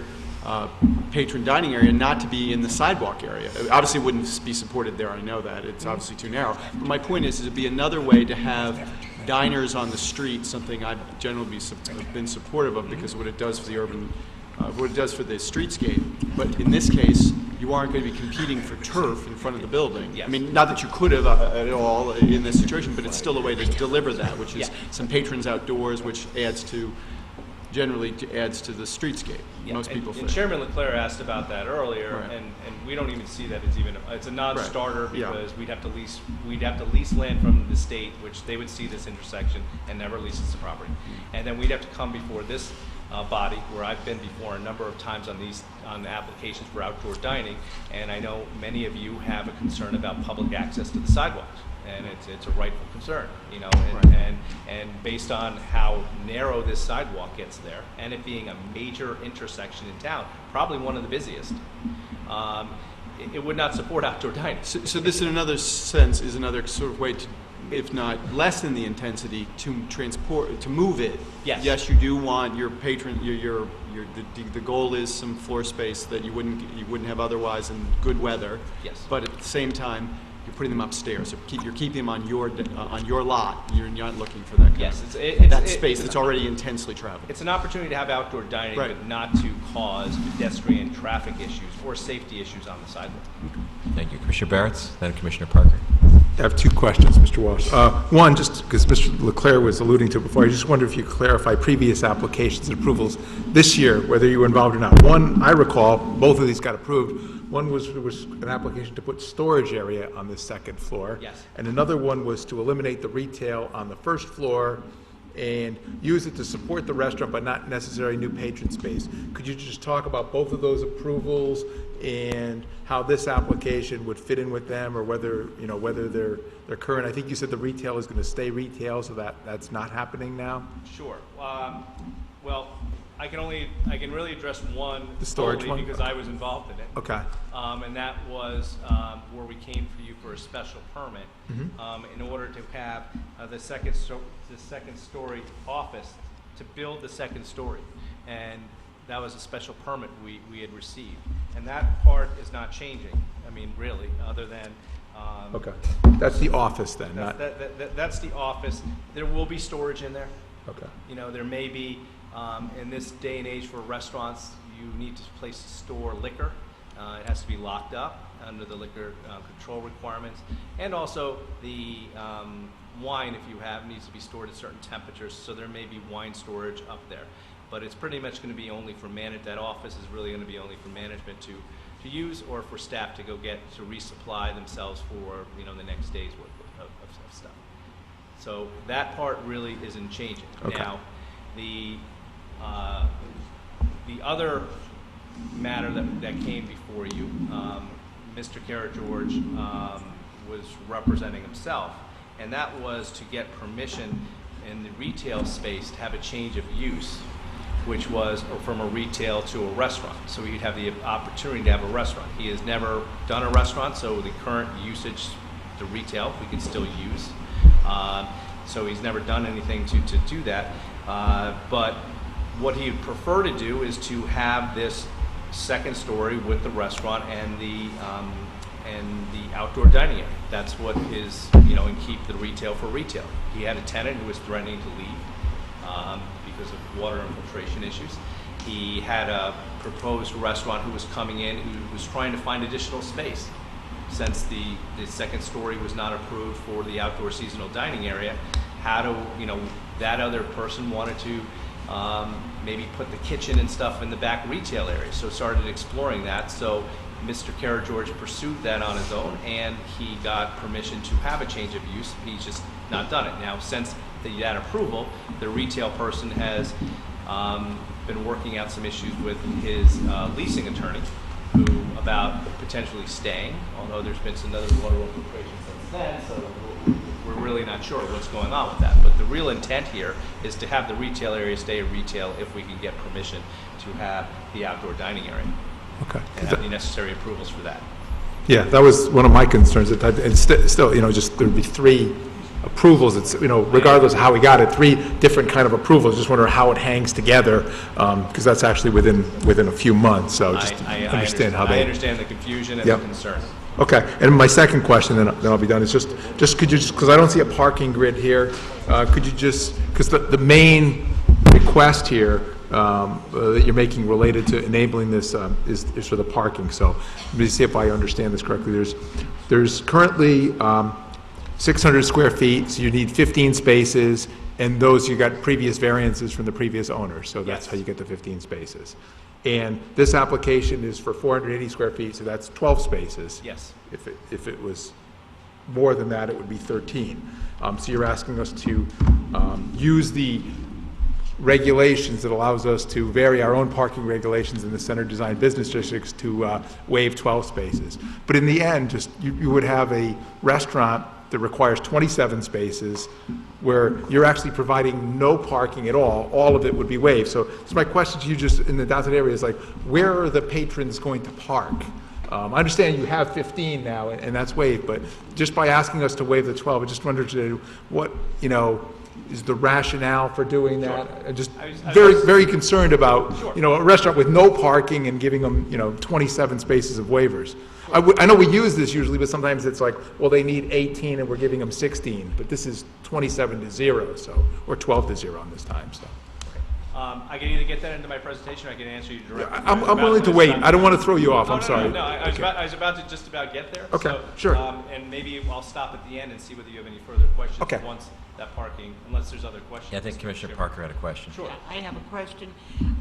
patron dining area not to be in the sidewalk area. Obviously, it wouldn't be supported there, I know that. It's obviously too narrow. But my point is it'd be another way to have diners on the street, something I've generally been supportive of because of what it does for the what it does for the streetscape. But in this case, you aren't going to be competing for turf in front of the building. Yes. I mean, not that you could have at all in this situation, but it's still a way to deliver that, which is some patrons outdoors, which generally adds to the streetscape. Yeah, Most people and think. Chairman Leclerc asked about that earlier, Right. and we don't even see that it's a non-starter Right. Yeah. because we'd have to lease land from the state, which they would see this intersection and never lease us the property, and then we'd have to come before this body, where I've been before a number of times on the applications for outdoor dining, and I know many of you have a concern about public access to the sidewalks. And it's a rightful concern, you know, and based on how narrow this sidewalk gets there, and it being a major intersection in town, probably one of the busiest, it would not support outdoor dining. So this, in another sense, is another sort of way to, if not lessen the intensity, to move it. Yes. Yes, you do want your patron. The goal is some floor space that you wouldn't have otherwise in good weather. Yes. But at the same time, you're putting them upstairs. So you're keeping them on your lot. You're not looking for that. Yes, That space that's already intensely traveled. It's an opportunity to have outdoor dining, Right. but not to cause pedestrian traffic issues or safety issues on the sidewalk. Thank you. Commissioner Barretts, then Commissioner Parker. I have two questions, Mr. Walsh. One, just because Mr. Leclerc was alluding to it before, I just wonder if you could clarify previous applications and approvals this year, whether you were involved or not. One, I recall, both of these got approved. One was an application to put storage area on the second floor. Yes. And another one was to eliminate the retail on the first floor and use it to support the restaurant, but not necessarily new patron space. Could you just talk about both of those approvals and how this application would fit in with them, or whether they're current? I think you said the retail is going to stay retail, so that's not happening now. Sure. Well, I can really address one The storage fully one? because I was involved in it. Okay. And that was where we came for you for a special permit in order to have the second story office, to build the second story, and that was a special permit we had received, and that part is not changing. I mean, really, other than Okay. That's the office then, not... that's the office. There will be storage in there. Okay. You know, there may be, in this day and age for restaurants, you need to store liquor. It has to be locked up under the liquor control requirements. And also the wine, if you have, needs to be stored at certain temperatures, so there may be wine storage up there. But it's pretty much going to be only for that office is really going to be only for management to use, or for staff to go get to resupply themselves for, the next day's worth of stuff. So that part really isn't changing. Okay. Now, the other matter that came before you, Mr. Karageorge was representing himself, and that was to get permission in the retail space to have a change of use, which was from a retail to a restaurant. So he'd have the opportunity to have a restaurant. He has never done a restaurant, so the current usage, the retail, we can still use. So he's never done anything to do that. But what he'd prefer to do is to have this second story with the restaurant and the outdoor dining area. That's what is, and keep the retail for retail. He had a tenant who was threatening to leave because of water infiltration issues. He had a proposed restaurant who was coming in, who was trying to find additional space. Since the second story was not approved for the outdoor seasonal dining area, that other person wanted to maybe put the kitchen and stuff in the back retail area. So started exploring that. So Mr. Karageorge pursued that on his own, and he got permission to have a change of use. He's just not done it. Now, since that approval, the retail person has been working out some issues with his leasing attorney, about potentially staying, although there's been some other water infiltration since then, so we're really not sure what's going on with that. But the real intent here is to have the retail area stay a retail if we can get permission to have the outdoor dining area. Okay. And have the necessary approvals for that. Yeah, that was one of my concerns. And still, just there'd be three approvals. It's, regardless of how we got it, 3 different kind of approvals. Just wonder how it hangs together, because that's actually within a few months, so just understand how they... I understand the confusion and Yep. the concern. Okay, and my second question, then I'll be done, is just could you because I don't see a parking grid here, could you just, because the main request here that you're making related to enabling this is for the parking, so let me see if I understand this correctly. There's currently 600 square feet, so you need 15 spaces, and those, you got previous variances from the previous owner, so that's Yes. how you get the 15 spaces. And this application is for 480 square feet, so that's 12 spaces. Yes. If it was more than that, it would be 13. So you're asking us to use the regulations that allows us to vary our own parking regulations in the center design business districts to waive 12 spaces. But in the end, just you would have a restaurant that requires 27 spaces, where you're actually providing no parking at all of it would be waived. So my question to you, just in the downtown area, is like, where are the patrons going to park? I understand you have 15 now, and that's waived, but just by asking us to waive the 12, I just wondered what, is the rationale for doing that? I'm just very concerned about, a restaurant with no parking and giving them, 27 spaces of waivers. I know we use this usually, but sometimes it's like, well, they need 18 and we're giving them 16, but this is 27 to 0, so, or 12 to 0 on this time, so. I can either get that into my presentation, or I can answer you directly. I'm willing to wait. I don't want to throw you off. I'm sorry. No, I was about to just about get there. Okay, so, sure. And maybe I'll stop at the end and see whether you have any further questions. Okay. Once that parking, unless there's other questions. Yeah, I think Commissioner Parker had a question. Sure. Yeah, I have a question.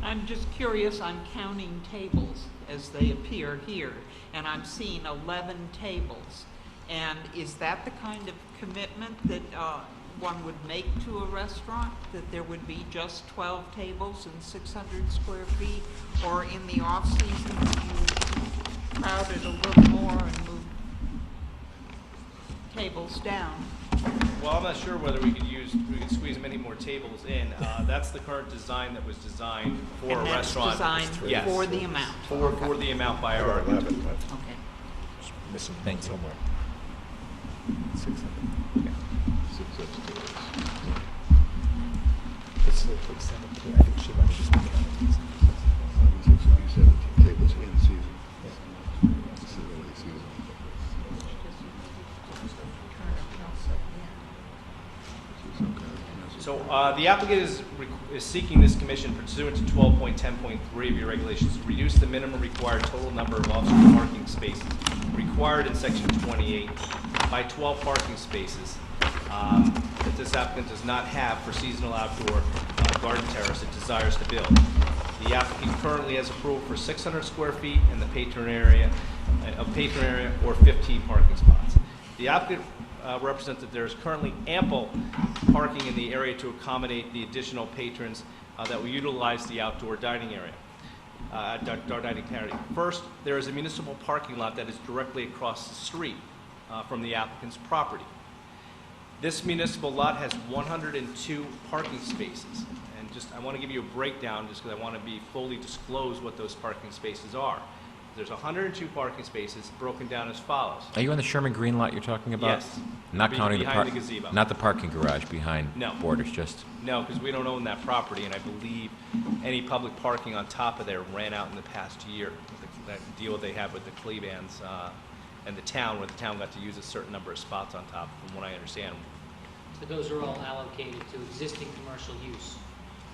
I'm just curious, I'm counting tables as they appear here, and I'm seeing 11 tables. And is that the kind of commitment that one would make to a restaurant, that there would be just 12 tables and 600 square feet? Or in the off-season, you crowd it a little more and move tables down? Well, I'm not sure whether we could squeeze many more tables in. That's the current design that was designed for And a that's restaurant. designed Yes. for the amount? For the amount by our architect. Okay. Missing Thank you. somewhere. I think she might have just been counting. 17 tables in season. This is the late season. So the applicant is seeking this commission pursuant to 12.10.3 of your regulations to reduce the minimum required total number of off-street parking spaces required in section 28 by 12 parking spaces that this applicant does not have for seasonal outdoor garden terrace it desires to build. The applicant currently has approval for 600 square feet in the patron area or 15 parking spots. The applicant represents that there is currently ample parking in the area to accommodate the additional patrons that will utilize the outdoor dining area, outdoor dining patio. First, there is a municipal parking lot that is directly across the street from the applicant's property. This municipal lot has 102 parking spaces, and I want to give you a breakdown just because I want to be fully disclose what those parking spaces are. There's 102 parking spaces broken down as follows. Are you on the Sherman Green lot you're talking about? Yes. Not counting the Behind the gazebo. Not the parking garage behind No. Borders, just... No, because we don't own that property, and I believe any public parking on top of there ran out in the past year. That deal they had with the Clevelands and the town, where the town got to use a certain number of spots on top, from what I understand. But those are all allocated to existing commercial use.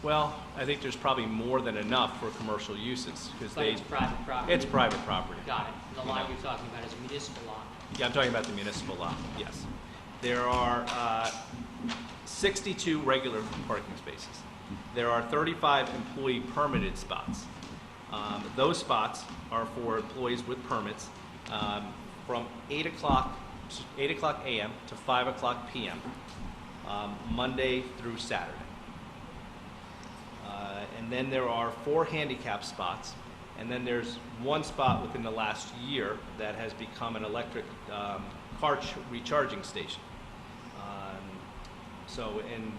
Well, I think there's probably more than enough for commercial uses, because But it's private property. It's private property. Got it. The lot you're talking about is a municipal lot. Yeah, I'm talking about the municipal lot, yes. There are 62 regular parking spaces. There are 35 employee permitted spots. Those spots are for employees with permits from 8 o'clock a.m. to 5 o'clock p.m., Monday through Saturday. And then there are 4 handicap spots, and then there's 1 spot within the last year that has become an electric car recharging station. And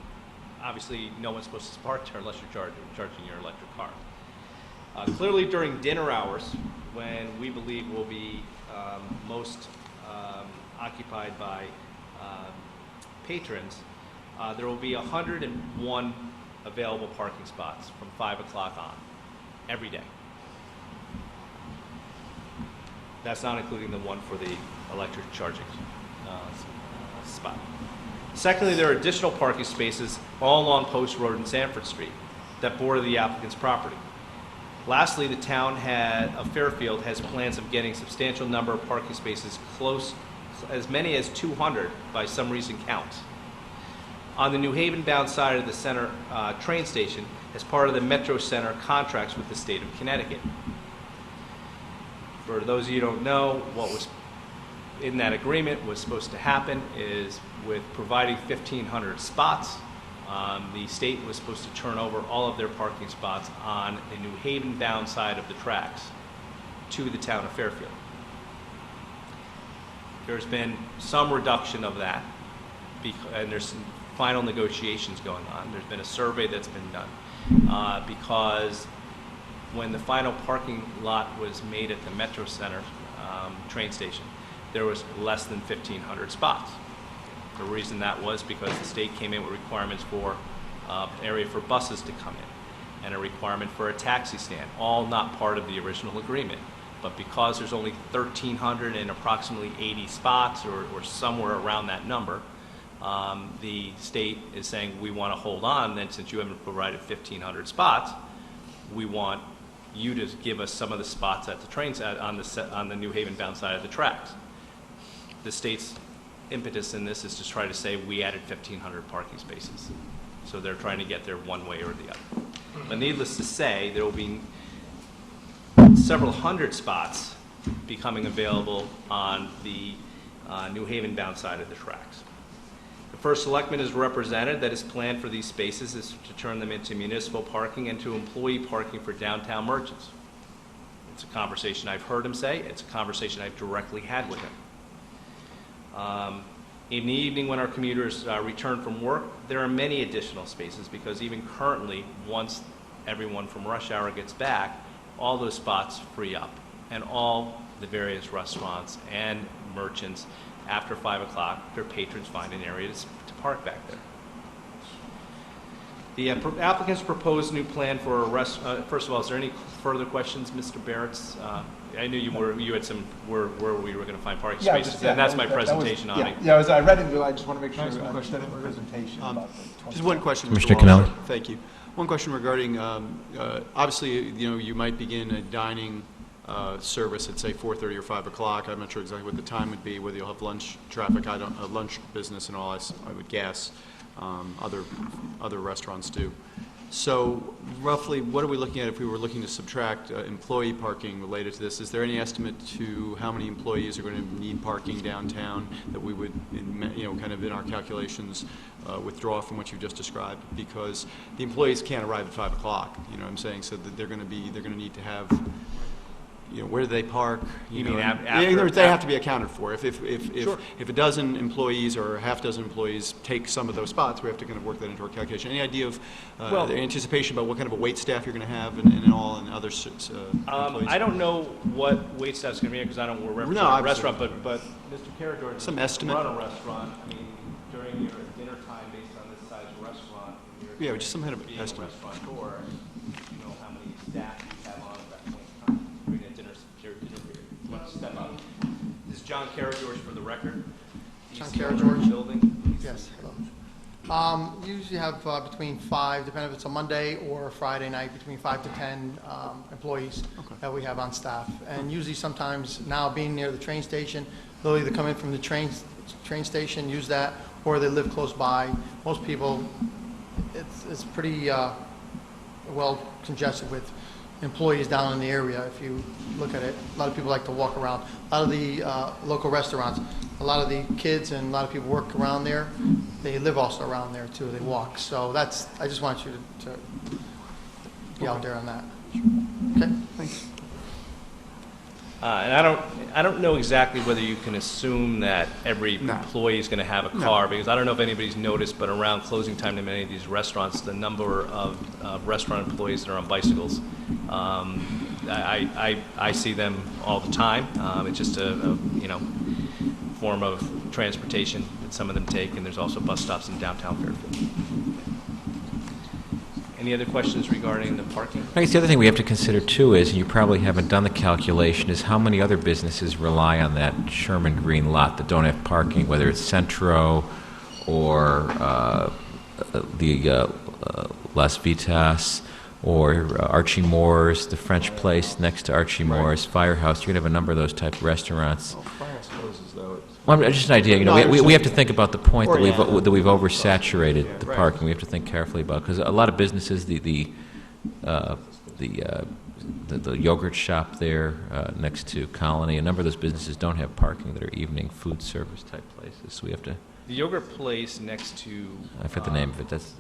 obviously no one's supposed to park there unless you're charging your electric car. Clearly during dinner hours, when we believe will be most occupied by patrons, there will be 101 available parking spots from 5 o'clock on, every day. That's not including the one for the electric charging spot. Secondly, there are additional parking spaces all along Post Road and Sanford Street that border the applicant's property. Lastly, the town of Fairfield has plans of getting a substantial number of parking spaces close, as many as 200 by some recent counts. On the New Haven bound side of the center train station, as part of the Metro Center contracts with the state of Connecticut. For those of you who don't know, what was in that agreement was supposed to happen is with providing 1,500 spots, the state was supposed to turn over all of their parking spots on the New Haven bound side of the tracks to the town of Fairfield. There's been some reduction of that, and there's some final negotiations going on. There's been a survey that's been done because when the final parking lot was made at the Metro Center train station, there was less than 1,500 spots. The reason that was because the state came in with requirements for an area for buses to come in and a requirement for a taxi stand, all not part of the original agreement. But because there's only 1,300 and approximately 80 spots or somewhere around that number, the state is saying we want to hold on, then since you haven't provided 1,500 spots, we want you to give us some of the spots at the trains on the New Haven bound side of the tracks. The state's impetus in this is to try to say we added 1,500 parking spaces. So they're trying to get there one way or the other. But needless to say, there will be several hundred spots becoming available on the New Haven bound side of the tracks. The first selectman is represented that his plan for these spaces is to turn them into municipal parking and to employee parking for downtown merchants. It's a conversation I've heard him say. It's a conversation I've directly had with him. In the evening when our commuters return from work, there are many additional spaces because even currently, once everyone from rush hour gets back, all those spots free up and all the various restaurants and merchants after 5 o'clock, their patrons find an area to park back there. The applicant's proposed new plan for a first of all, is there any further questions, Mr. Barrett's? I knew you had some where we were going to find parking spaces, and that's my presentation on it. Yeah, as I read into it, I just want to make sure I understood the presentation. Just one question, Mr. Mr. Cannelli. Walsh. Thank you. One question regarding, obviously, you might begin a dining service at say 4:30 or 5 o'clock. I'm not sure exactly what the time would be, whether you'll have lunch traffic. Lunch business and all. I would guess other restaurants do. So roughly, what are we looking at if we were looking to subtract employee parking related to this? Is there any estimate to how many employees are going to need parking downtown that we would, kind of in our calculations, withdraw from what you just described? Because the employees can't arrive at 5 o'clock. You know what I'm saying? So that they're going to need to have. Where do they park? You mean after? They have to be accounted for. If Sure. If a dozen employees or a half dozen employees take some of those spots, we have to kind of work that into our calculation. Any idea of the anticipation about what kind of a wait staff you're going to have and all and other employees? I don't know what wait staff's going to be because I don't represent a restaurant, but Mr. Carrador, some estimate. Run a restaurant. I mean, during your dinner time, based on this size restaurant, Yeah, just some kind of being estimate. a restaurateur, you know how many staff you have on at that point in time during that dinner period. Let's step up. This is John Carrador for the record. John He's the owner of Carrador. the building. Yes, hello. Usually have between 5, depending if it's a Monday or a Friday night, between 5 to 10 employees that we have on staff. And usually sometimes now being near the train station, they'll either come in from the train station, use that, or they live close by. Most people, it's pretty well congested with employees down in the area. If you look at it, a lot of people like to walk around. A lot of the local restaurants, a lot of the kids and a lot of people work around there. They live also around there too. They walk. So I just want you to be out there on that. Okay, thanks. And I don't know exactly whether you can assume that every employee is going to have a car, because I don't know if anybody's noticed, but around closing time to many of these restaurants, the number of restaurant employees that are on bicycles, I see them all the time. It's just a form of transportation that some of them take, and there's also bus stops in downtown Fairfield. Any other questions regarding the parking? I guess the other thing we have to consider too is, and you probably haven't done the calculation, is how many other businesses rely on that Sherman Green lot that don't have parking, whether it's Centro or the Las Vitas or Archie Moore's, the French place next to Archie Moore's, Firehouse. You're going to have a number of those type of restaurants. Firehouse closes, though. Well, just an idea. You know, we have to think about the point that Or, we've oversaturated the right. parking. We have to think carefully about, because a lot of businesses, the yogurt shop there next to Colony, a number of those businesses don't have parking that are evening food service type places. So we have to. The yogurt place next to I forget the name of it. That's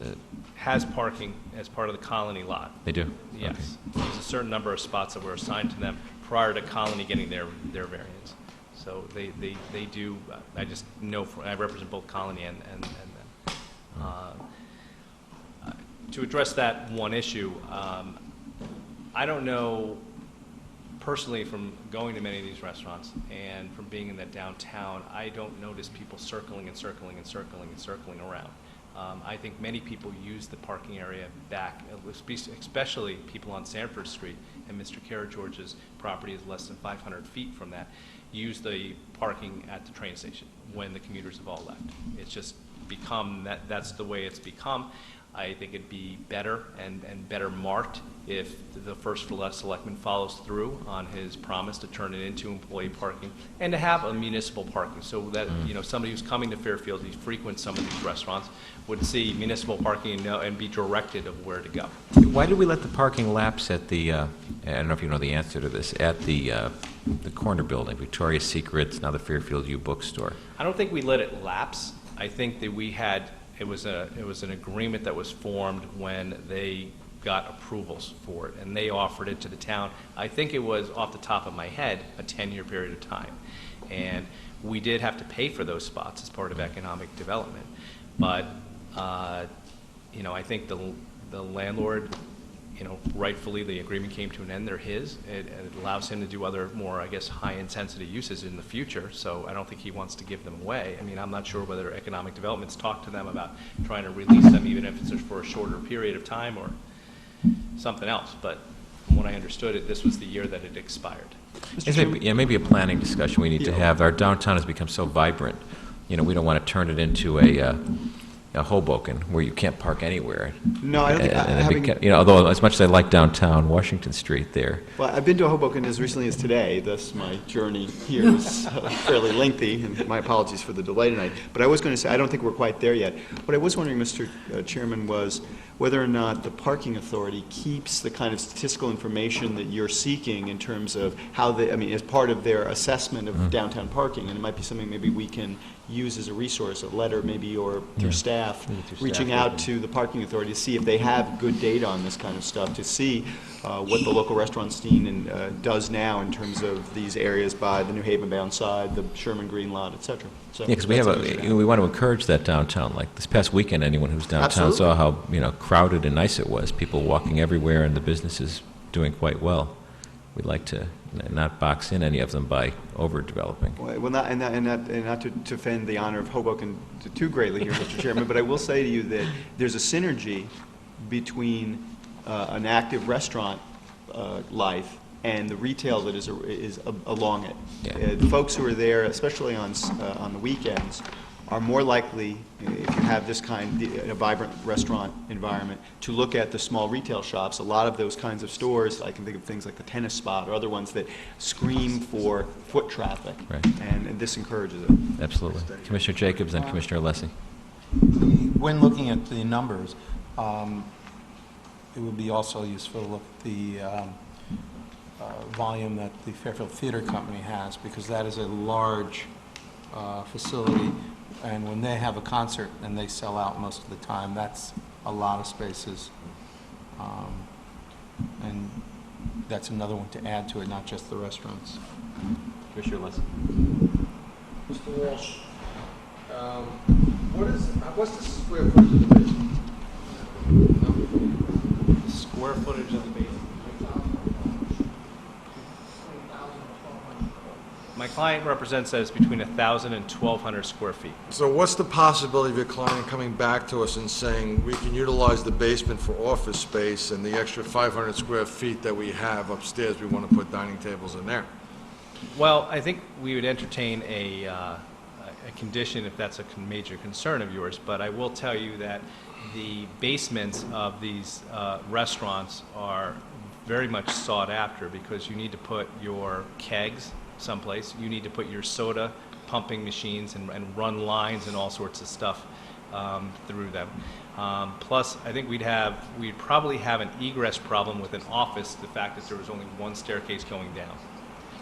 has parking as part of the Colony lot. they do. Yes. There's a certain number of spots that were assigned to them prior to Colony getting their variance. So they do, I just know, I represent both Colony and them. To address that one issue, I don't know personally from going to many of these restaurants and from being in that downtown, I don't notice people circling and circling and circling and circling around. I think many people use the parking area back, especially people on Sanford Street, and Mr. Karageorge's property is less than 500 feet from that, use the parking at the train station when the commuters have all left. It's just become, that's the way it's become. I think it'd be better and better marked if the first selectman follows through on his promise to turn it into employee parking and to have a municipal parking, so that somebody who's coming to Fairfield, who frequents some of these restaurants, would see municipal parking and be directed of where to go. Why did we let the parking lapse at the? I don't know if you know the answer to this. At the corner building, Victoria's Secrets, now the Fairfield U Bookstore. I don't think we let it lapse. I think that we had. It was an agreement that was formed when they got approvals for it, and they offered it to the town. I think it was, off the top of my head, a 10-year period of time. And we did have to pay for those spots as part of economic development. But, I think the landlord, rightfully the agreement came to an end. They're his. It allows him to do other more, I guess, high-intensity uses in the future, so I don't think he wants to give them away. I mean, I'm not sure whether economic development's talked to them about trying to release them, even if it's for a shorter period of time or something else, but from what I understood, this was the year that it expired. Maybe a planning discussion we need to have. Our downtown has become so vibrant. We don't want to turn it into a Hoboken where you can't park anywhere. No, I don't think. Although as much as I like downtown Washington Street there. Well, I've been to Hoboken as recently as today. Thus, my journey here is fairly lengthy, and my apologies for the delay tonight. But I was going to say, I don't think we're quite there yet. What I was wondering, Mr. Chairman, was whether or not the parking authority keeps the kind of statistical information that you're seeking in terms of how they, as part of their assessment of downtown parking, and it might be something maybe we can use as a resource, a letter maybe, or through staff, reaching out to the parking authority to see if they have good data on this kind of stuff, to see what the local restaurant scene does now in terms of these areas by the New Haven bound side, the Sherman Green lot, et cetera. So because we want to encourage that downtown. Like this past weekend, anyone who's downtown saw how crowded and nice it was. People walking everywhere, and the businesses doing quite well. We'd like to not box in any of them by overdeveloping. Well, not to offend the honor of Hoboken too greatly here, Mr. Chairman, but I will say to you that there's a synergy between an active restaurant life and the retail that is along it. Yeah. The folks who are there, especially on the weekends, are more likely, if you have this kind, a vibrant restaurant environment, to look at the small retail shops. A lot of those kinds of stores, I can think of things like the Tennis Spot or other ones that scream for foot traffic, right. and this encourages it. Absolutely. Commissioner Jacobs and Commissioner Alessi. When looking at the numbers, it would be also useful to look at the volume that the Fairfield Theater Company has, because that is a large facility, and when they have a concert and they sell out most of the time, that's a lot of spaces, and that's another one to add to it, not just the restaurants. Commissioner Alessi. Mr. Walsh, what's the square footage of the basement? Square footage of the basement. My client represents that it's between 1,000 and 1,200 square feet. So what's the possibility of your client coming back to us and saying, we can utilize the basement for office space and the extra 500 square feet that we have upstairs, we want to put dining tables in there? Well, I think we would entertain a condition if that's a major concern of yours, but I will tell you that the basements of these restaurants are very much sought after because you need to put your kegs someplace, you need to put your soda pumping machines and run lines and all sorts of stuff through them. Plus, I think we'd probably have an egress problem with an office, the fact that there was only one staircase going down.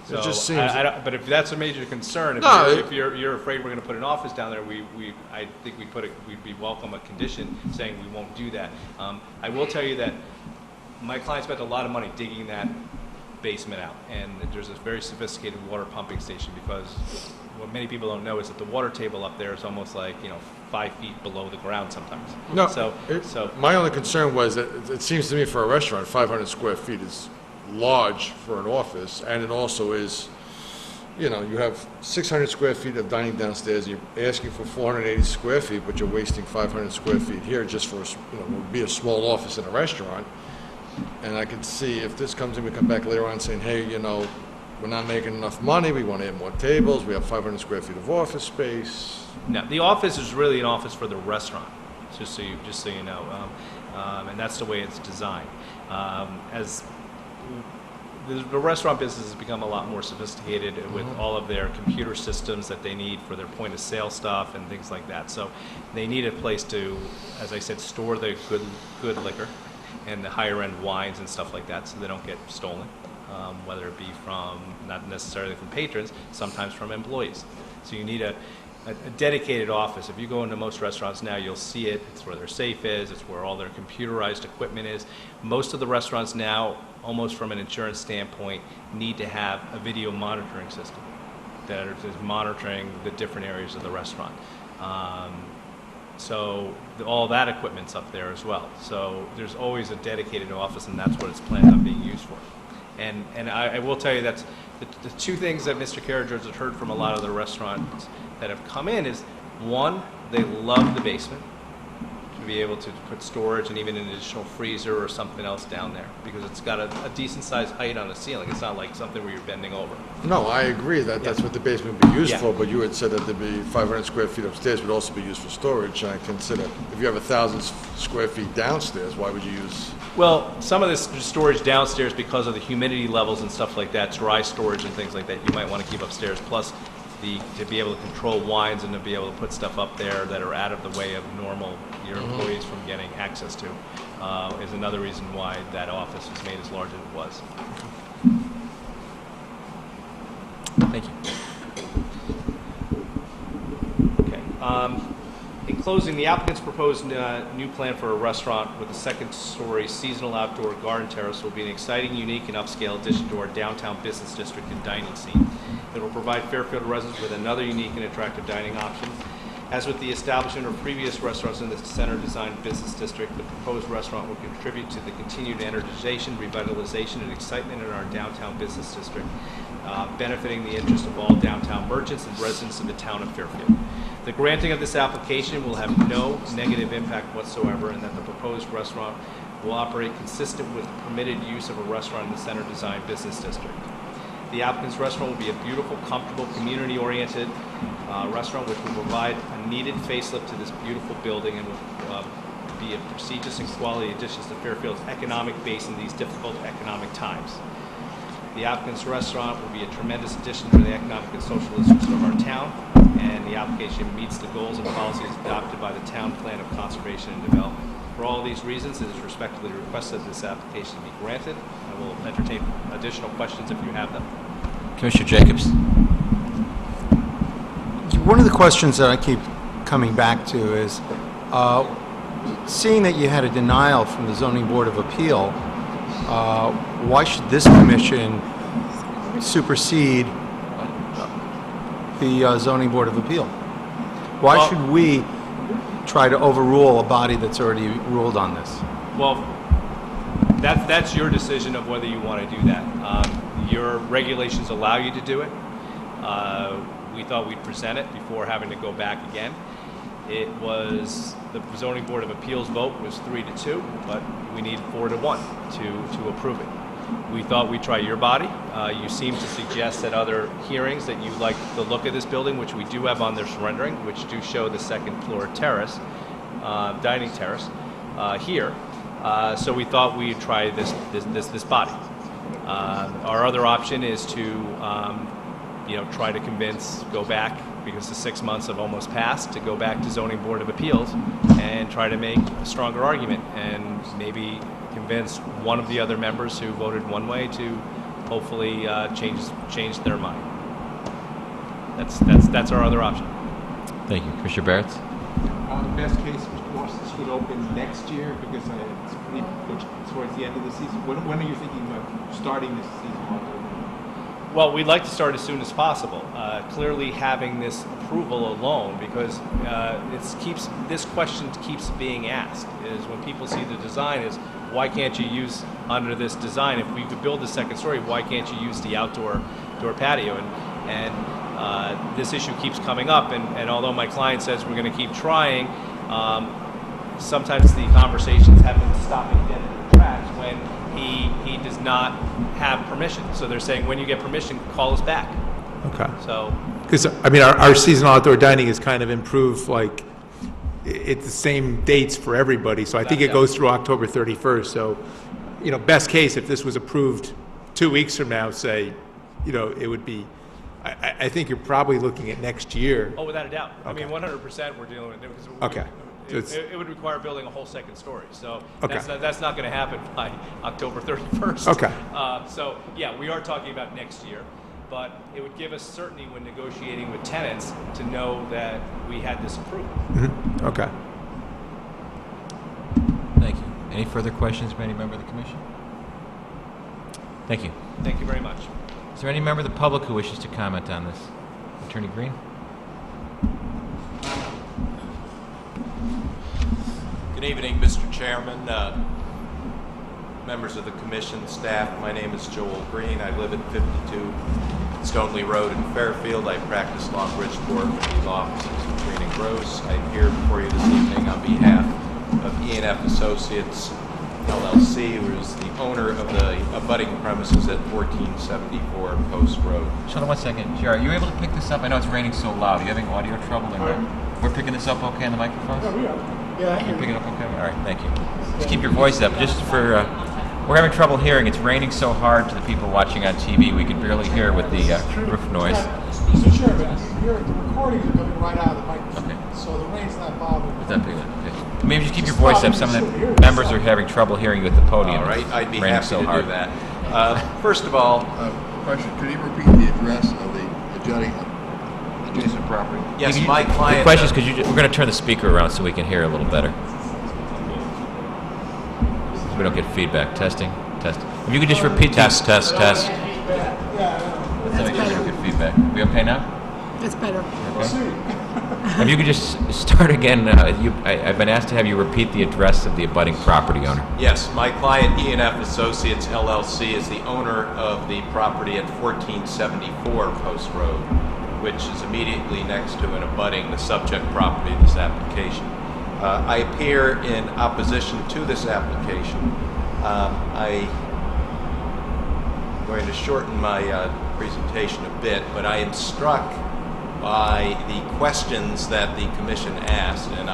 So, It just seems- but if that's a major concern, No, if you're afraid we're going to put an office down there, I think we'd be welcome a condition saying we won't do that. I will tell you that my client spent a lot of money digging that basement out, and there's a very sophisticated water pumping station because what many people don't know is that the water table up there is almost like 5 feet below the ground sometimes. No, So my only concern was that it seems to me for a restaurant, 500 square feet is large for an office, and it also is, you have 600 square feet of dining downstairs, you're asking for 480 square feet, but you're wasting 500 square feet here just for, would be a small office in a restaurant. And I could see if this comes in, we come back later on saying, hey, we're not making enough money, we want to add more tables, we have 500 square feet of office space. no, the office is really an office for the restaurant, just so you know, and that's the way it's designed. As the restaurant business has become a lot more sophisticated with all of their computer systems that they need for their point of sale stuff and things like that. So they need a place to, as I said, store the good liquor and the higher end wines and stuff like that so they don't get stolen, whether it be from, not necessarily from patrons, sometimes from employees. So you need a dedicated office. If you go into most restaurants now, you'll see it. It's where their safe is. It's where all their computerized equipment is. Most of the restaurants now, almost from an insurance standpoint, need to have a video monitoring system that is monitoring the different areas of the restaurant. So all that equipment's up there as well. So there's always a dedicated office, and that's what it's planned on being used for. And I will tell you that's the two things that Mr. Carriage has heard from a lot of the restaurants that have come in is, one, they love the basement, to be able to put storage and even an additional freezer or something else down there, because it's got a decent sized height on the ceiling. It's not like something where you're bending over. No, I agree that that's what the basement would be used Yeah. for, but you had said that there'd be 500 square feet upstairs would also be used for storage, and I consider, if you have 1,000 square feet downstairs, why would you use? Well, some of this storage downstairs, because of the humidity levels and stuff like that, dry storage and things like that, you might want to keep upstairs. Plus, to be able to control wines and to be able to put stuff up there that are out of the way of your employees from getting access to, is another reason why that office was made as large as it was. Thank you. Okay. In closing, the applicant's proposed new plan for a restaurant with a second-story seasonal outdoor garden terrace will be an exciting, unique, and upscale addition to our downtown business district and dining scene. It will provide Fairfield residents with another unique and attractive dining option. As with the establishment of previous restaurants in the center-designed business district, the proposed restaurant will contribute to the continued energization, revitalization, and excitement in our downtown business district, benefiting the interest of all downtown merchants and residents of the town of Fairfield. The granting of this application will have no negative impact whatsoever, and that the proposed restaurant will operate consistent with permitted use of a restaurant in the center-designed business district. The applicant's restaurant will be a beautiful, comfortable, community-oriented restaurant which will provide a needed facelift to this beautiful building and will be a prestigious and quality addition to Fairfield's economic base in these difficult economic times. The applicant's restaurant will be a tremendous addition to the economic and social interests of our town, and the application meets the goals and policies adopted by the Town Plan of Conservation and Development. For all these reasons, it is respectfully requested that this application be granted. I will entertain additional questions if you have them. Commissioner Jacobs. One of the questions that I keep coming back to is, seeing that you had a denial from the Zoning Board of Appeal, why should this commission supersede the Zoning Board of Appeal? Why should we try to overrule a body that's already ruled on this? Well, that's your decision of whether you want to do that. Your regulations allow you to do it. We thought we'd present it before having to go back again. It was, the zoning board of appeals vote was 3-2, but we need 4-1 to approve it. We thought we'd try your body. You seem to suggest at other hearings that you like the look of this building, which we do have on this rendering, which do show the second floor terrace, dining terrace here. So we thought we'd try this body. Our other option is to try to convince, go back, because the 6 months have almost passed, to go back to zoning board of appeals and try to make a stronger argument and maybe convince one of the other members who voted one way to hopefully change their mind. That's our other option. Thank you. Commissioner Barrett? Best case, Mr. Walsh, this would open next year because it's pretty much towards the end of the season. When are you thinking of starting this season? Well, we'd like to start as soon as possible. Clearly, having this approval alone, because this question keeps being asked, is when people see the design, is why can't you use under this design? If we could build the second story, why can't you use the outdoor patio? And this issue keeps coming up. And although my client says we're going to keep trying, sometimes the conversations have been stopping dead in the tracks when he does not have permission. So they're saying, when you get permission, call us back. Okay. So, because I mean, our seasonal outdoor dining is kind of improved. Like, it's the same dates for everybody. So I think it goes through October 31st. So, best case, if this was approved 2 weeks from now, say, it would be. I think you're probably looking at next year. oh, without a doubt. Okay. I mean, 100% we're dealing with it. Because Okay. It would require building a whole second story. So Okay. that's not going to happen by October 31st. Okay. So, yeah, we are talking about next year. But it would give us certainty when negotiating with tenants to know that we had this approval. Mm-hmm. Okay. Thank you. Any further questions from any member of the commission? Thank you. Thank you very much. Is there any member of the public who wishes to comment on this? Attorney Green? Good evening, Mr. Chairman, members of the commission, staff. My name is Joel Green. I live at 52 Stoneley Road in Fairfield. I practice law in Bridgeport with the law offices of Green and Gross. I'm here before you this evening on behalf of E&F Associates, LLC, who is the owner of the abutting premises at 1474 Post Road. Hold on one second. Jared, are you able to pick this up? I know it's raining so loud. Are you having audio trouble? We're picking this up okay on the microphones? Yeah, You're picking it up okay? All right, thank you. Just keep your voice up. Just for, we're having trouble hearing. It's raining so hard to the people watching on TV, we can barely hear with the roof noise. Mr. Chairman, the recordings are coming right out of the microphone, Okay. so the rain's not bothering me. Is that big enough? Okay. Maybe just keep your voice up. Some of the members are having trouble hearing you at the podium. All right, I'd be Raining happy so to hard. do that. First of all, Question, could you repeat the address of the adjacent property? yes, my client... The question is, we're going to turn the speaker around so we can hear a little better. So we don't get feedback. Testing. If you could just repeat... Test. Let's make sure we don't get feedback. We okay now? That's better. Okay. If you could just start again, I've been asked to have you repeat the address of the abutting property owner. Yes, my client, E&F Associates, LLC, is the owner of the property at 1474 Post Road, which is immediately next to and abutting the subject property of this application. I appear in opposition to this application. I'm going to shorten my presentation a bit, but I am struck by the questions that the commission asked, and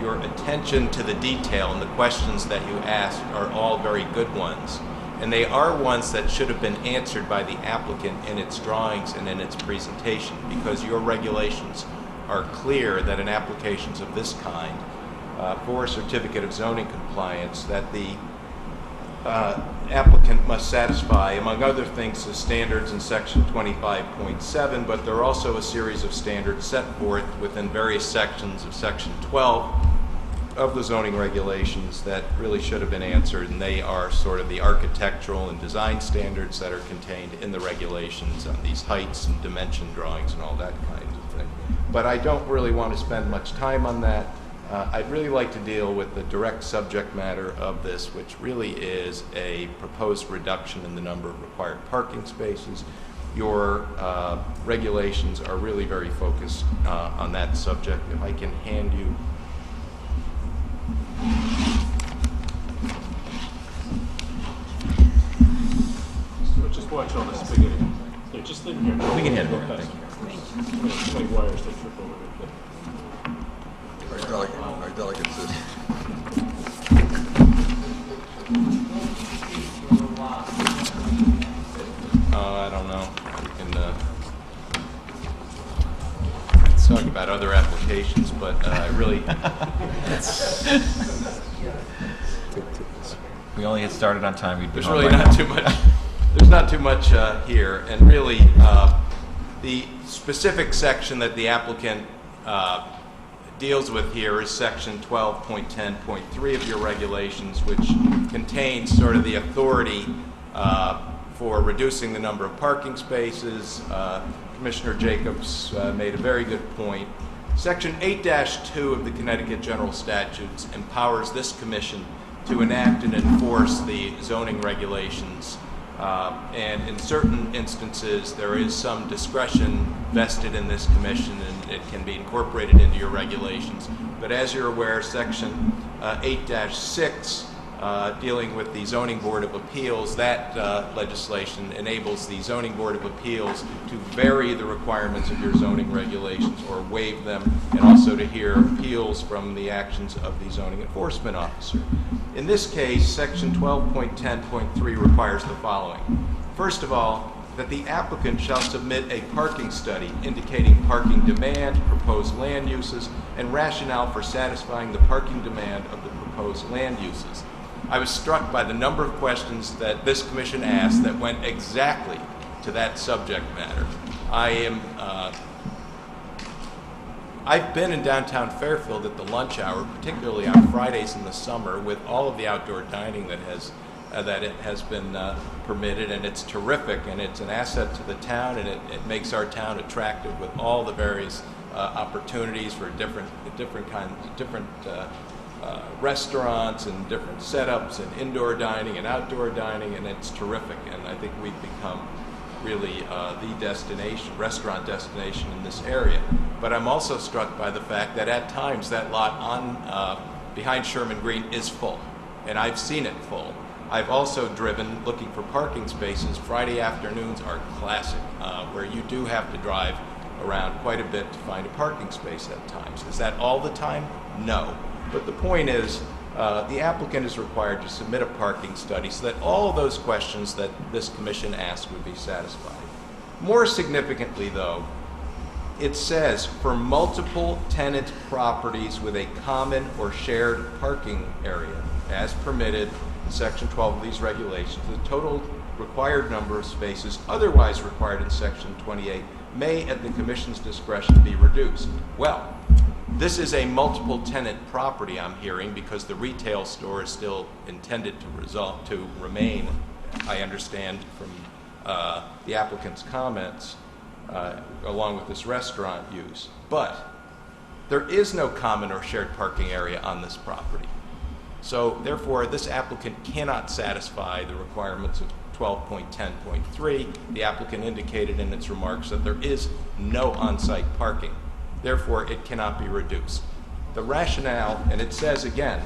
your attention to the detail and the questions that you asked are all very good ones. And they are ones that should have been answered by the applicant in its drawings and in its presentation, because your regulations are clear that in applications of this kind, for a certificate of zoning compliance, that the applicant must satisfy, among other things, the standards in section 25.7, but there are also a series of standards set forth within various sections of section 12 of the zoning regulations that really should have been answered, and they are sort of the architectural and design standards that are contained in the regulations on these heights and dimension drawings and all that kind of thing. But I don't really want to spend much time on that. I'd really like to deal with the direct subject matter of this, which really is a proposed reduction in the number of required parking spaces. Your regulations are really very focused on that subject. If I can hand you. Just watch all this spaghetti. Yeah, just leave it here. We can hand it over. Thank you. Too many wires to trip over. Our delicate system. I don't know. We can talk about other applications, but I really. We only get started on time. We'd be There's home really by not now. too much. There's not too much here, and really, the specific section that the applicant deals with here is section 12.10.3 of your regulations, which contains sort of the authority for reducing the number of parking spaces. Commissioner Jacobs made a very good point. Section 8-2 of the Connecticut General Statutes empowers this commission to enact and enforce the zoning regulations. And in certain instances, there is some discretion vested in this commission, and it can be incorporated into your regulations. But as you're aware, Section 8-6, dealing with the Zoning Board of Appeals, that legislation enables the Zoning Board of Appeals to vary the requirements of your zoning regulations or waive them, and also to hear appeals from the actions of the zoning enforcement officer. In this case, Section 12.10.3 requires the following. First of all, that the applicant shall submit a parking study indicating parking demand, proposed land uses, and rationale for satisfying the parking demand of the proposed land uses. I was struck by the number of questions that this commission asked that went exactly to that subject matter. I've been in downtown Fairfield at the lunch hour, particularly on Fridays in the summer, with all of the outdoor dining that has been permitted, and it's terrific, and it's an asset to the town, and it makes our town attractive with all the various opportunities for different restaurants and different setups and indoor dining and outdoor dining, and it's terrific. And I think we've become really the restaurant destination in this area. But I'm also struck by the fact that at times that lot on behind Sherman Green is full, and I've seen it full. I've also driven looking for parking spaces. Friday afternoons are classic, where you do have to drive around quite a bit to find a parking space at times. Is that all the time? No. But the point is, the applicant is required to submit a parking study so that all of those questions that this commission asked would be satisfied. More significantly, though, it says for multiple tenant properties with a common or shared parking area, as permitted in Section 12 of these regulations, the total required number of spaces otherwise required in Section 28 may, at the Commission's discretion, be reduced. Well, this is a multiple tenant property, I'm hearing, because the retail store is still intended to remain, I understand from the applicant's comments, along with this restaurant use. But there is no common or shared parking area on this property. So therefore, this applicant cannot satisfy the requirements of 12.10.3. The applicant indicated in its remarks that there is no on-site parking. Therefore, it cannot be reduced. The rationale, and it says again,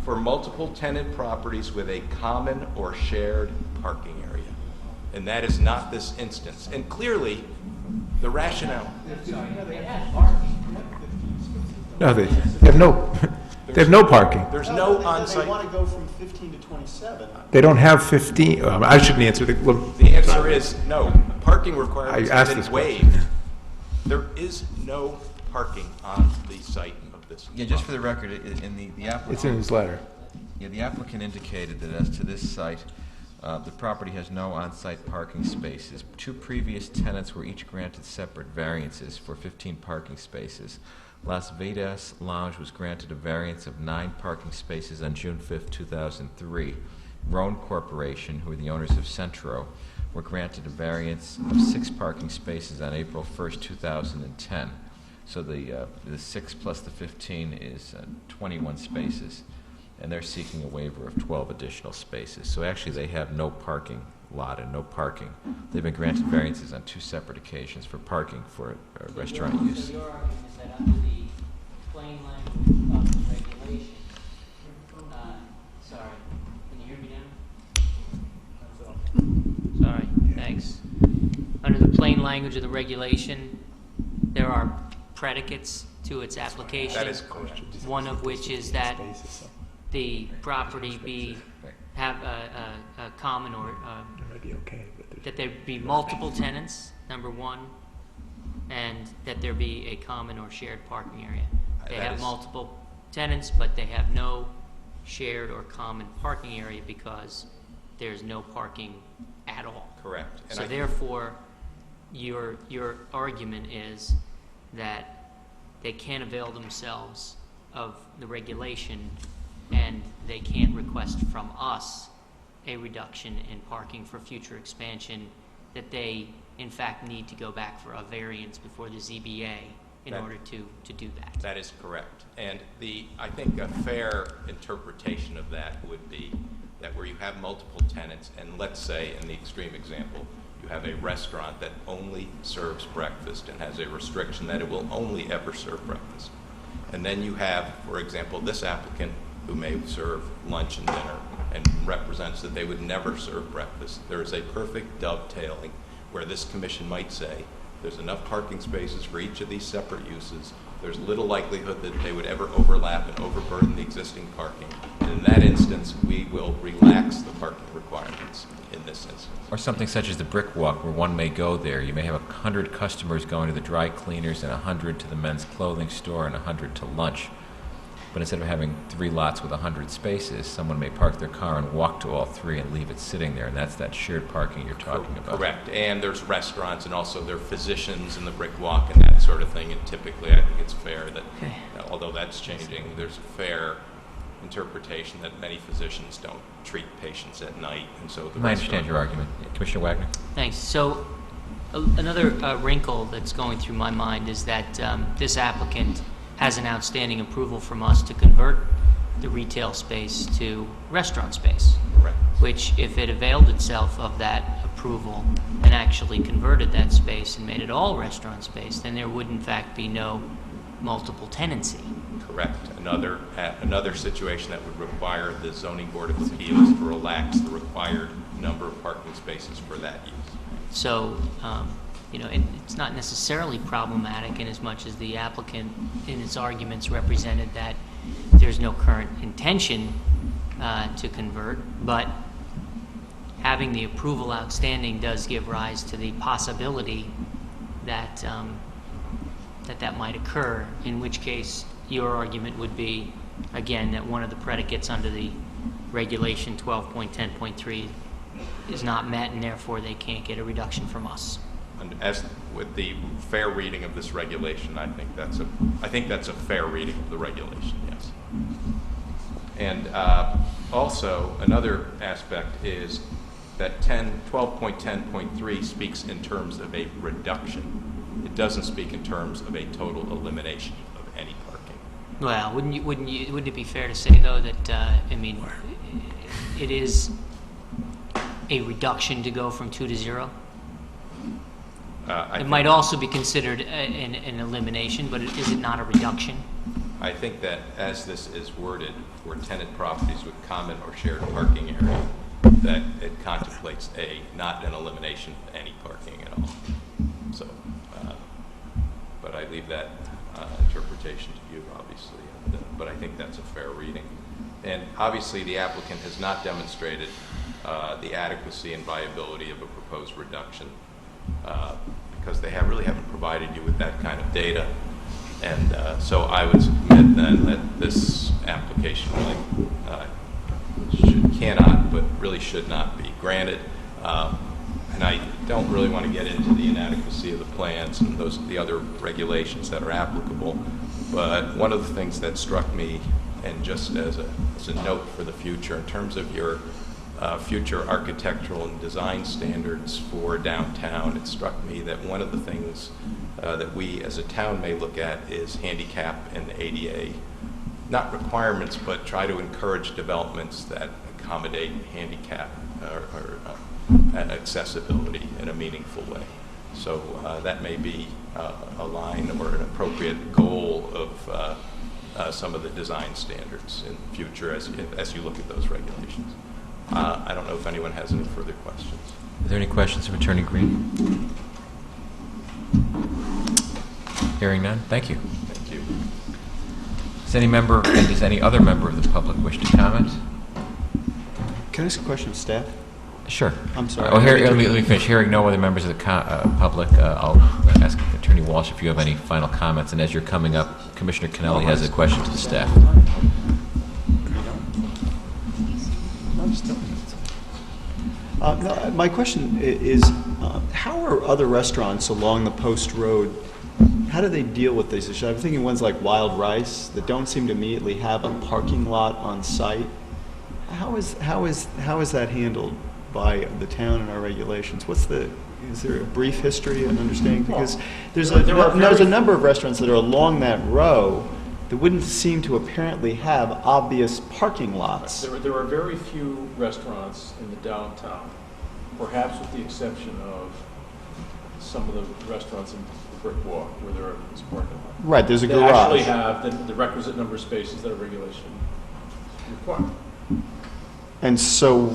for multiple tenant properties with a common or shared parking area. And that is not this instance. And clearly, the rationale. No, they have no parking. There's no on-site. They want to go from 15 to 27. They don't have 15, I shouldn't answer the, well, The answer is no. Parking requirements I asked have this been question. waived. There is no parking on the site of this. Yeah, just for the record, in the applicant. it's in his letter. Yeah, the applicant indicated that as to this site, the property has no on-site parking spaces. Two previous tenants were each granted separate variances for 15 parking spaces. Las Vegas Lounge was granted a variance of 9 parking spaces on June 5th, 2003. Roan Corporation, who are the owners of Centro, were granted a variance of 6 parking spaces on April 1st, 2010. So the 6 plus the 15 is 21 spaces, and they're seeking a waiver of 12 additional spaces. So actually, they have no parking lot and no parking. They've been granted variances on 2 separate occasions for parking for restaurant use. So your argument is that under the plain language of the regulation, sorry, can you hear me now? Sorry, thanks. Under the plain language of the regulation, there are predicates to its application. That is correct. One of which is that the property have a common or that there be multiple tenants, number one, and that there be a common or shared parking area. They That have is- multiple tenants, but they have no shared or common parking area because there's no parking at all. Correct. And So I- therefore, your argument is that they can't avail themselves of the regulation and they can't request from us a reduction in parking for future expansion, that they in fact need to go back for a variance before the ZBA in That- order to do that. That is correct. And I think a fair interpretation of that would be that where you have multiple tenants, and let's say in the extreme example, you have a restaurant that only serves breakfast and has a restriction that it will only ever serve breakfast. And then you have, for example, this applicant who may serve lunch and dinner and represents that they would never serve breakfast. There is a perfect dovetailing where this commission might say there's enough parking spaces for each of these separate uses. There's little likelihood that they would ever overlap and overburden the existing parking. And in that instance, we will relax the parking requirements in this instance. Or something such as the brick walk, where one may go there. You may have 100 customers going to the dry cleaners and 100 to the men's clothing store and 100 to lunch. But instead of having 3 lots with 100 spaces, someone may park their car and walk to all 3 and leave it sitting there, and that's that shared parking you're talking about. Correct. And there's restaurants, and also there are physicians in the brick walk and that sort of thing. And typically, I think it's fair that, although that's changing, there's a fair interpretation that many physicians don't treat patients at night, and so the I understand your argument. Commissioner Wagner? Thanks. So another wrinkle that's going through my mind is that this applicant has an outstanding approval from us to convert the retail space to restaurant space. Correct. Which, if it availed itself of that approval and actually converted that space and made it all restaurant space, then there would in fact be no multiple tenancy. Correct. Another situation that would require the Zoning Board of Appeals to relax the required number of parking spaces for that use. So, it's not necessarily problematic in as much as the applicant in its arguments represented that there's no current intention to convert, but having the approval outstanding does give rise to the possibility that that might occur, in which case your argument would be, again, that one of the predicates under the regulation 12.10.3 is not met, and therefore they can't get a reduction from us. And as with the fair reading of this regulation, I think that's a fair reading of the regulation, yes. And also, another aspect is that 12.10.3 speaks in terms of a reduction. It doesn't speak in terms of a total elimination of any parking. Well, wouldn't it be fair to say though that it is a reduction to go from 2 to 0? It might also be considered an elimination, but is it not a reduction? I think that as this is worded for tenant properties with common or shared parking area, that it contemplates not an elimination of any parking at all. So, but I leave that interpretation to you, obviously. But I think that's a fair reading. And obviously, the applicant has not demonstrated the adequacy and viability of a proposed reduction because they really haven't provided you with that kind of data. And so I would submit then that this application really cannot, but really should not be granted. And I don't really want to get into the inadequacy of the plans and the other regulations that are applicable. But one of the things that struck me, and just as a note for the future, in terms of your future architectural and design standards for downtown, it struck me that one of the things that we as a town may look at is handicap and ADA, not requirements, but try to encourage developments that accommodate handicap or accessibility in a meaningful way. So that may be a line or an appropriate goal of some of the design standards in the future as you look at those regulations. I don't know if anyone has any further questions. Are there any questions of Attorney Green? Hearing none, thank you. Thank you. Does any other member of the public wish to comment? Can I ask a question of staff? Sure. I'm sorry. Let me finish. Hearing no other members of the public, I'll ask Attorney Walsh if you have any final comments. And as you're coming up, Commissioner Kennelly has a question to the staff. No, my question is, how are other restaurants along the Post Road, how do they deal with these issues? I'm thinking ones like Wild Rice that don't seem to immediately have a parking lot on site. How is that handled by the town and our regulations? Is there a brief history and understanding? Because there's a number of restaurants that are along that row that wouldn't seem to apparently have obvious parking lots. There are very few restaurants in the downtown, perhaps with the exception of some of the restaurants in Brick Walk where there is parking lot. Right, there's a they garage. Actually have the requisite number of spaces that a regulation requires. And so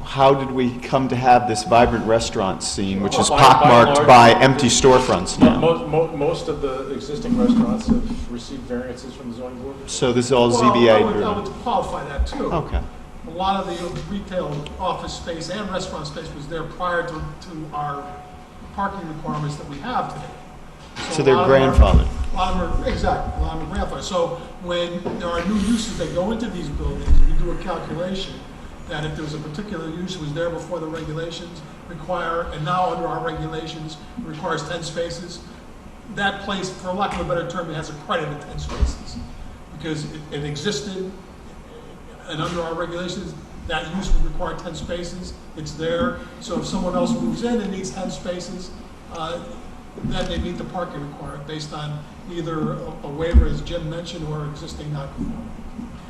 how did we come to have this vibrant restaurant scene, which is pockmarked by empty storefronts now? Most of the existing restaurants have received variances from the zoning board. So this is all ZBA driven? I would qualify that too. Okay. A lot of the retail office space and restaurant space was there prior to our parking requirements that we have today. So they're grandfathered? A lot of them are, exactly, a lot of them are grandfathered. So when there are new uses that go into these buildings, we do a calculation that if there's a particular use that was there before the regulations require, and now under our regulations requires 10 spaces, that place, for lack of a better term, it has a credit of 10 spaces. Because it existed, and under our regulations, that use would require 10 spaces. It's there. So if someone else moves in and needs 10 spaces, then they meet the parking requirement based on either a waiver, as Jim mentioned, or existing non-conforming.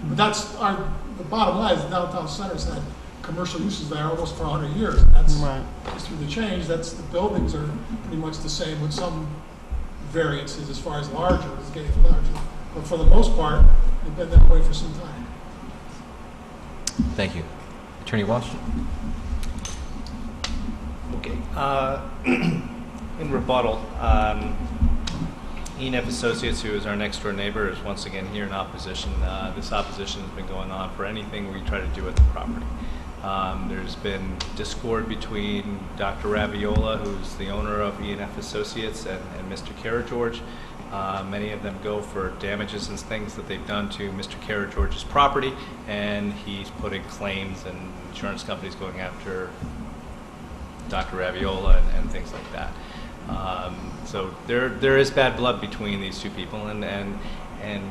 But that's the bottom line is the downtown center's had commercial uses there almost for 100 years. And that's right. Just through the change. The buildings are pretty much the same with some variances as far as larger, it's getting larger. But for the most part, they've been that way for some time. Thank you. Attorney Walsh? Okay. In rebuttal, E&F Associates, who is our next door neighbor, is once again here in opposition. This opposition has been going on for anything we try to do at the property. There's been discord between Dr. Raviola, who's the owner of E&F Associates, and Mr. Karageorge. Many of them go for damages and things that they've done to Mr. Karageorge's property, and he's putting claims and insurance companies going after Dr. Raviola and things like that. So there is bad blood between these two people, and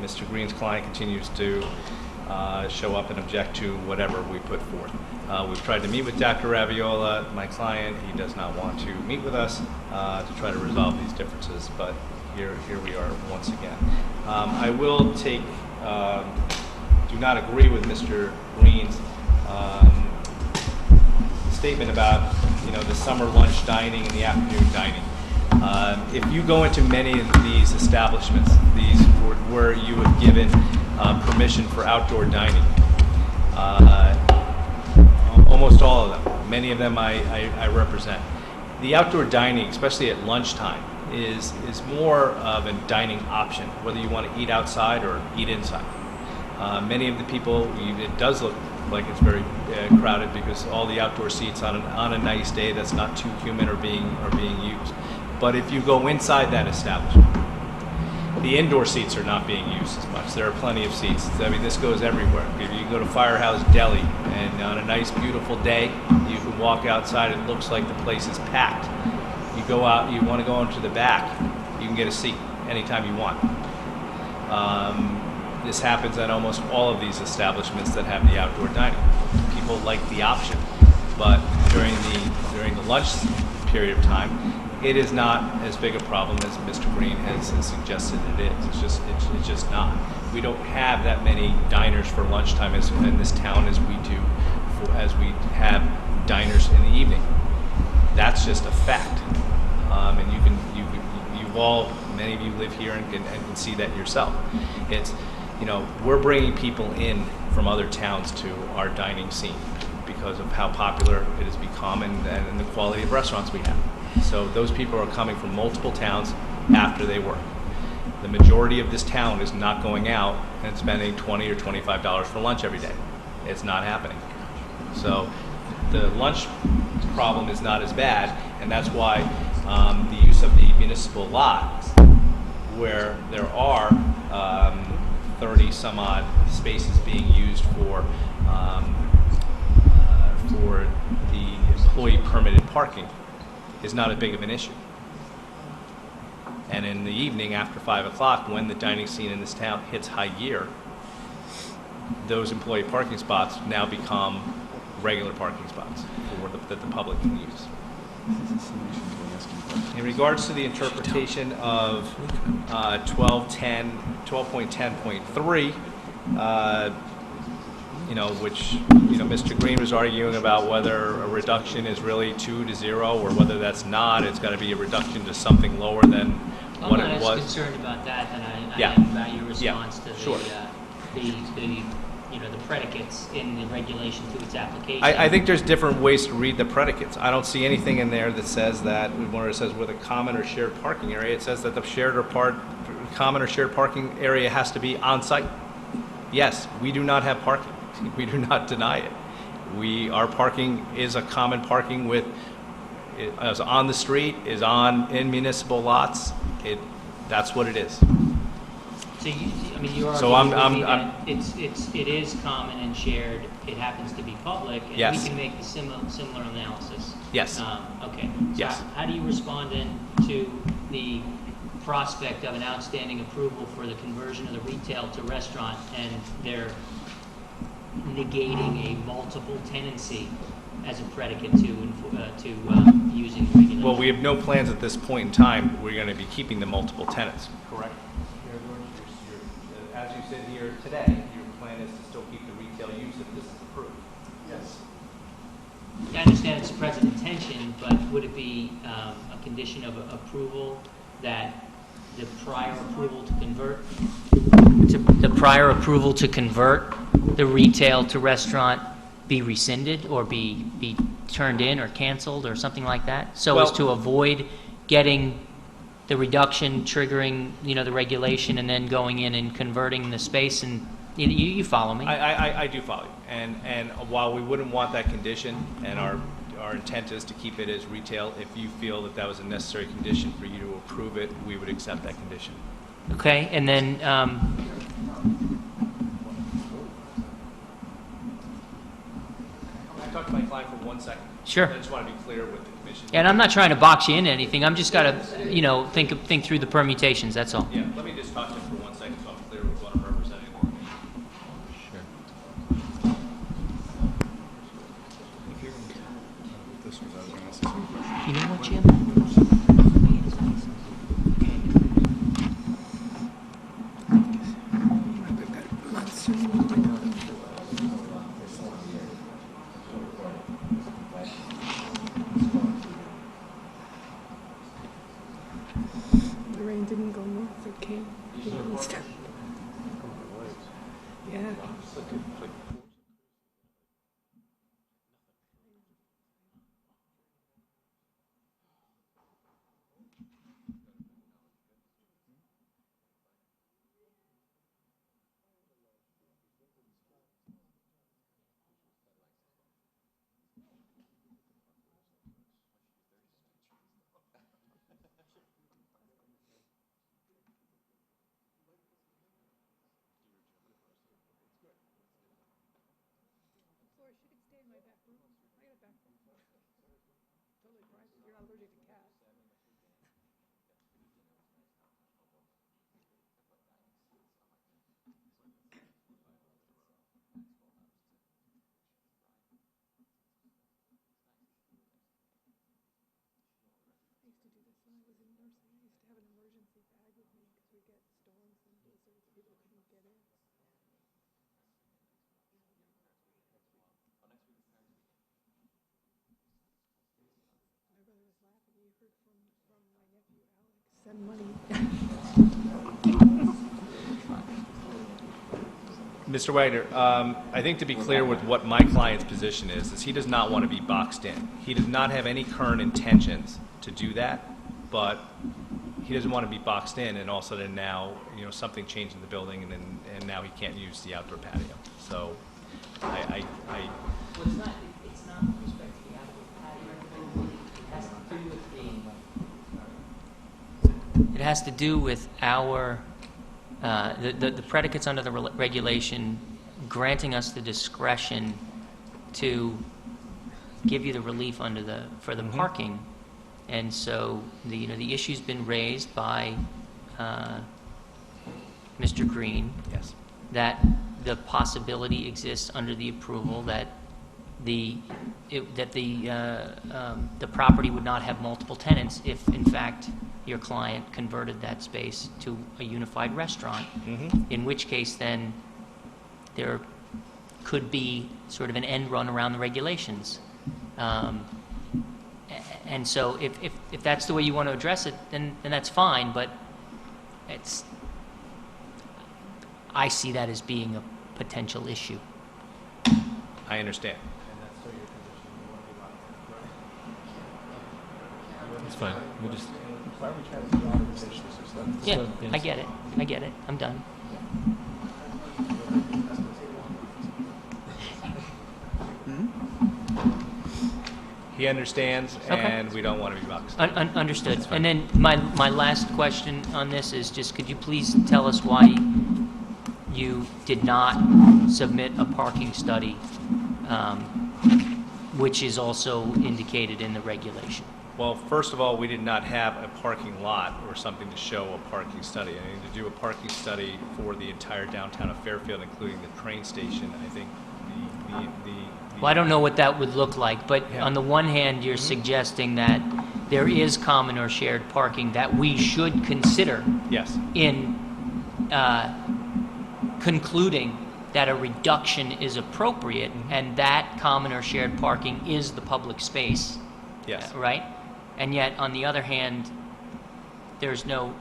Mr. Green's client continues to show up and object to whatever we put forth. We've tried to meet with Dr. Raviola, my client. He does not want to meet with us to try to resolve these differences, but here we are once again. I will do not agree with Mr. Green's statement about the summer lunch dining and the afternoon dining. If you go into many of these establishments, these where you have given permission for outdoor dining, almost all of them, many of them I represent. The outdoor dining, especially at lunchtime, is more of a dining option, whether you want to eat outside or eat inside. Many of the people, it does look like it's very crowded because all the outdoor seats on a nice day that's not too humid are being used. But if you go inside that establishment, the indoor seats are not being used as much. There are plenty of seats. I mean, this goes everywhere. If you go to Firehouse Deli, and on a nice, beautiful day, you can walk outside. It looks like the place is packed. You go out, you want to go into the back, you can get a seat anytime you want. This happens at almost all of these establishments that have the outdoor dining. People like the option, but during the lunch period of time, it is not as big a problem as Mr. Green has suggested it is. It's just not. We don't have that many diners for lunchtime in this town as we do, as we have diners in the evening. That's just a fact. And you've all, many of you live here and can see that yourself. It's, we're bringing people in from other towns to our dining scene because of how popular it has become and the quality of restaurants we have. So those people are coming from multiple towns after they work. The majority of this town is not going out and spending $20 or $25 for lunch every day. It's not happening. So the lunch problem is not as bad, and that's why the use of the municipal lot, where there are 30 some odd spaces being used for the employee permitted parking, is not as big of an issue. And in the evening after 5 o'clock, when the dining scene in this town hits high gear, those employee parking spots now become regular parking spots that the public can use. In regards to the interpretation of 12.10.3, which Mr. Green was arguing about whether a reduction is really 2 to 0 or whether that's not. It's got to be a reduction to something lower than what it was. I'm not as concerned about that than I Yeah. am about your response to Sure. the predicates in the regulation to its application. I think there's different ways to read the predicates. I don't see anything in there that says that, where it says with a common or shared parking area, it says that the common or shared parking area has to be on site. Yes, we do not have parking. We do not deny it. Our parking is a common parking is on the street, is in municipal lots. That's what it is. So your So argument would be that it is common and shared. It happens to be public, and Yes. we can make the similar analysis. Yes. Okay. So Yes. how do you respond then to the prospect of an outstanding approval for the conversion of the retail to restaurant, and they're negating a multiple tenancy as a predicate to using regulation? Well, we have no plans at this point in time. We're going to be keeping the multiple tenants. Correct. As you sit here today, your plan is to still keep the retail use if this is approved. Yes. I understand it's the present intention, but would it be a condition of approval that the prior approval to convert the retail to restaurant be rescinded or be turned in or canceled or something like that, so as to avoid getting the reduction triggering the regulation and then going in and converting the space? And you follow me? I do follow you. And while we wouldn't want that condition, and our intent is to keep it as retail, if you feel that was a necessary condition for you to approve it, we would accept that condition. Okay, and then Can I talk to my client for 1 second? Sure. I just want to be clear with the commission. And I'm not trying to box you into anything. I'm just got to, think through the permutations. That's all. Yeah, let me just talk to him for 1 second so I'm clear with what I'm representing. Sure. You know what, Jim? The rain didn't go north, it came east. Yeah. Mr. Wagner, I think to be clear with what my client's position is he does not want to be boxed in. He does not have any current intentions to do that, but he doesn't want to be boxed in, and all of a sudden now, something changed in the building, and now he can't use the outdoor patio. So, Well, it's not with respect to the outdoor patio. It has to do with our, the predicates under the regulation granting us the discretion to give you the relief for the parking. And so the issue's been raised by Mr. Green. Yes. That the possibility exists under the approval that the property would not have multiple tenants if, in fact, your client converted that space to a unified restaurant. Mm-hmm. In which case, then, there could be sort of an end run around the regulations. And so if that's the way you want to address it, then that's fine, but I see that as being a potential issue. I understand. It's fine. We just... Yeah, I get it. I'm done. He understands, and we don't want to be boxed. Understood. And then my last question on this is just, could you please tell us why you did not submit a parking study, which is also indicated in the regulation? Well, first of all, we did not have a parking lot or something to show a parking study. I mean, to do a parking study for the entire downtown of Fairfield, including the train station, I think Well, I don't know what that would look like, but on the one hand, you're suggesting that there is common or shared parking that we should consider in concluding that a reduction is appropriate, and that common or shared parking is the public space. Yes. Right? And yet, on the other hand, there's no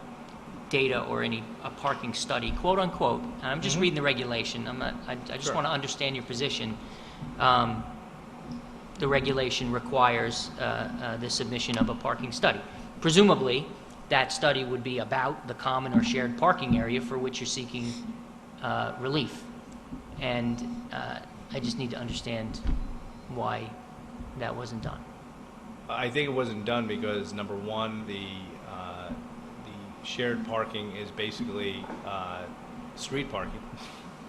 data or a parking study, quote unquote. And I'm just reading the regulation. I just want to understand your position. The regulation requires the submission of a parking study. Presumably, that study would be about the common or shared parking area for which you're seeking relief. And I just need to understand why that wasn't done. I think it wasn't done because, number one, the shared parking is basically street parking,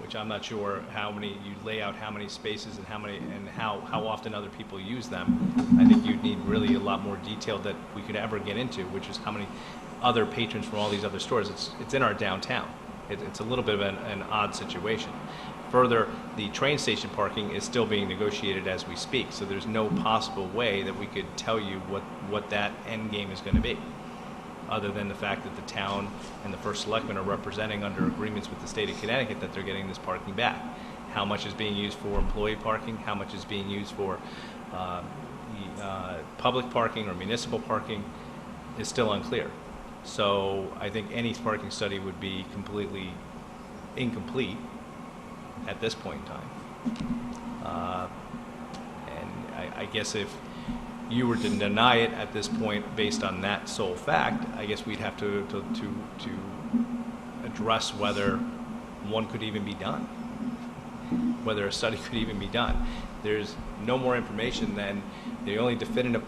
which I'm not sure how many you lay out, how many spaces and how often other people use them. I think you'd need really a lot more detail that we could ever get into, which is how many other patrons from all these other stores. It's in our downtown. It's a little bit of an odd situation. Further, the train station parking is still being negotiated as we speak, so there's no possible way that we could tell you what that end game is going to be, other than the fact that the town and the first selectman are representing under agreements with the state of Connecticut that they're getting this parking back. How much is being used for employee parking? How much is being used for public parking or municipal parking is still unclear. So I think any parking study would be completely incomplete at this point in time. And I guess if you were to deny it at this point based on that sole fact, I guess we'd have to address whether one could even be done, whether a study could even be done. There's no more information than the only definitive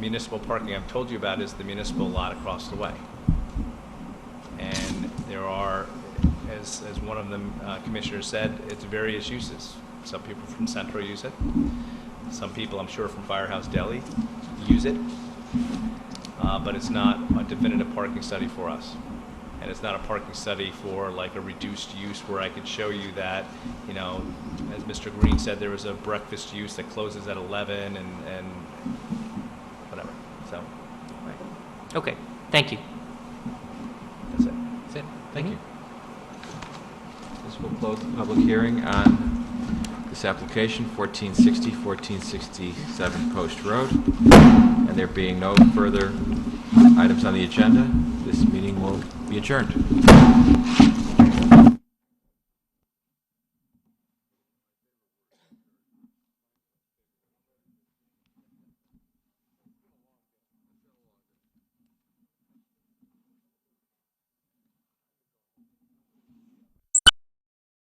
municipal parking I've told you about is the municipal lot across the way. And there are, as one of them commissioners said, it's various uses. Some people from Central use it. Some people, I'm sure, from Firehouse Deli use it. But it's not a definitive parking study for us. And it's not a parking study for like a reduced use where I could show you that, as Mr. Green said, there was a breakfast use that closes at 11 and whatever. So, right. Okay, thank you. That's it. That's it. Thank you. This will close the public hearing on this application, 1467 Post Road. And there being no further items on the agenda. This meeting will be adjourned.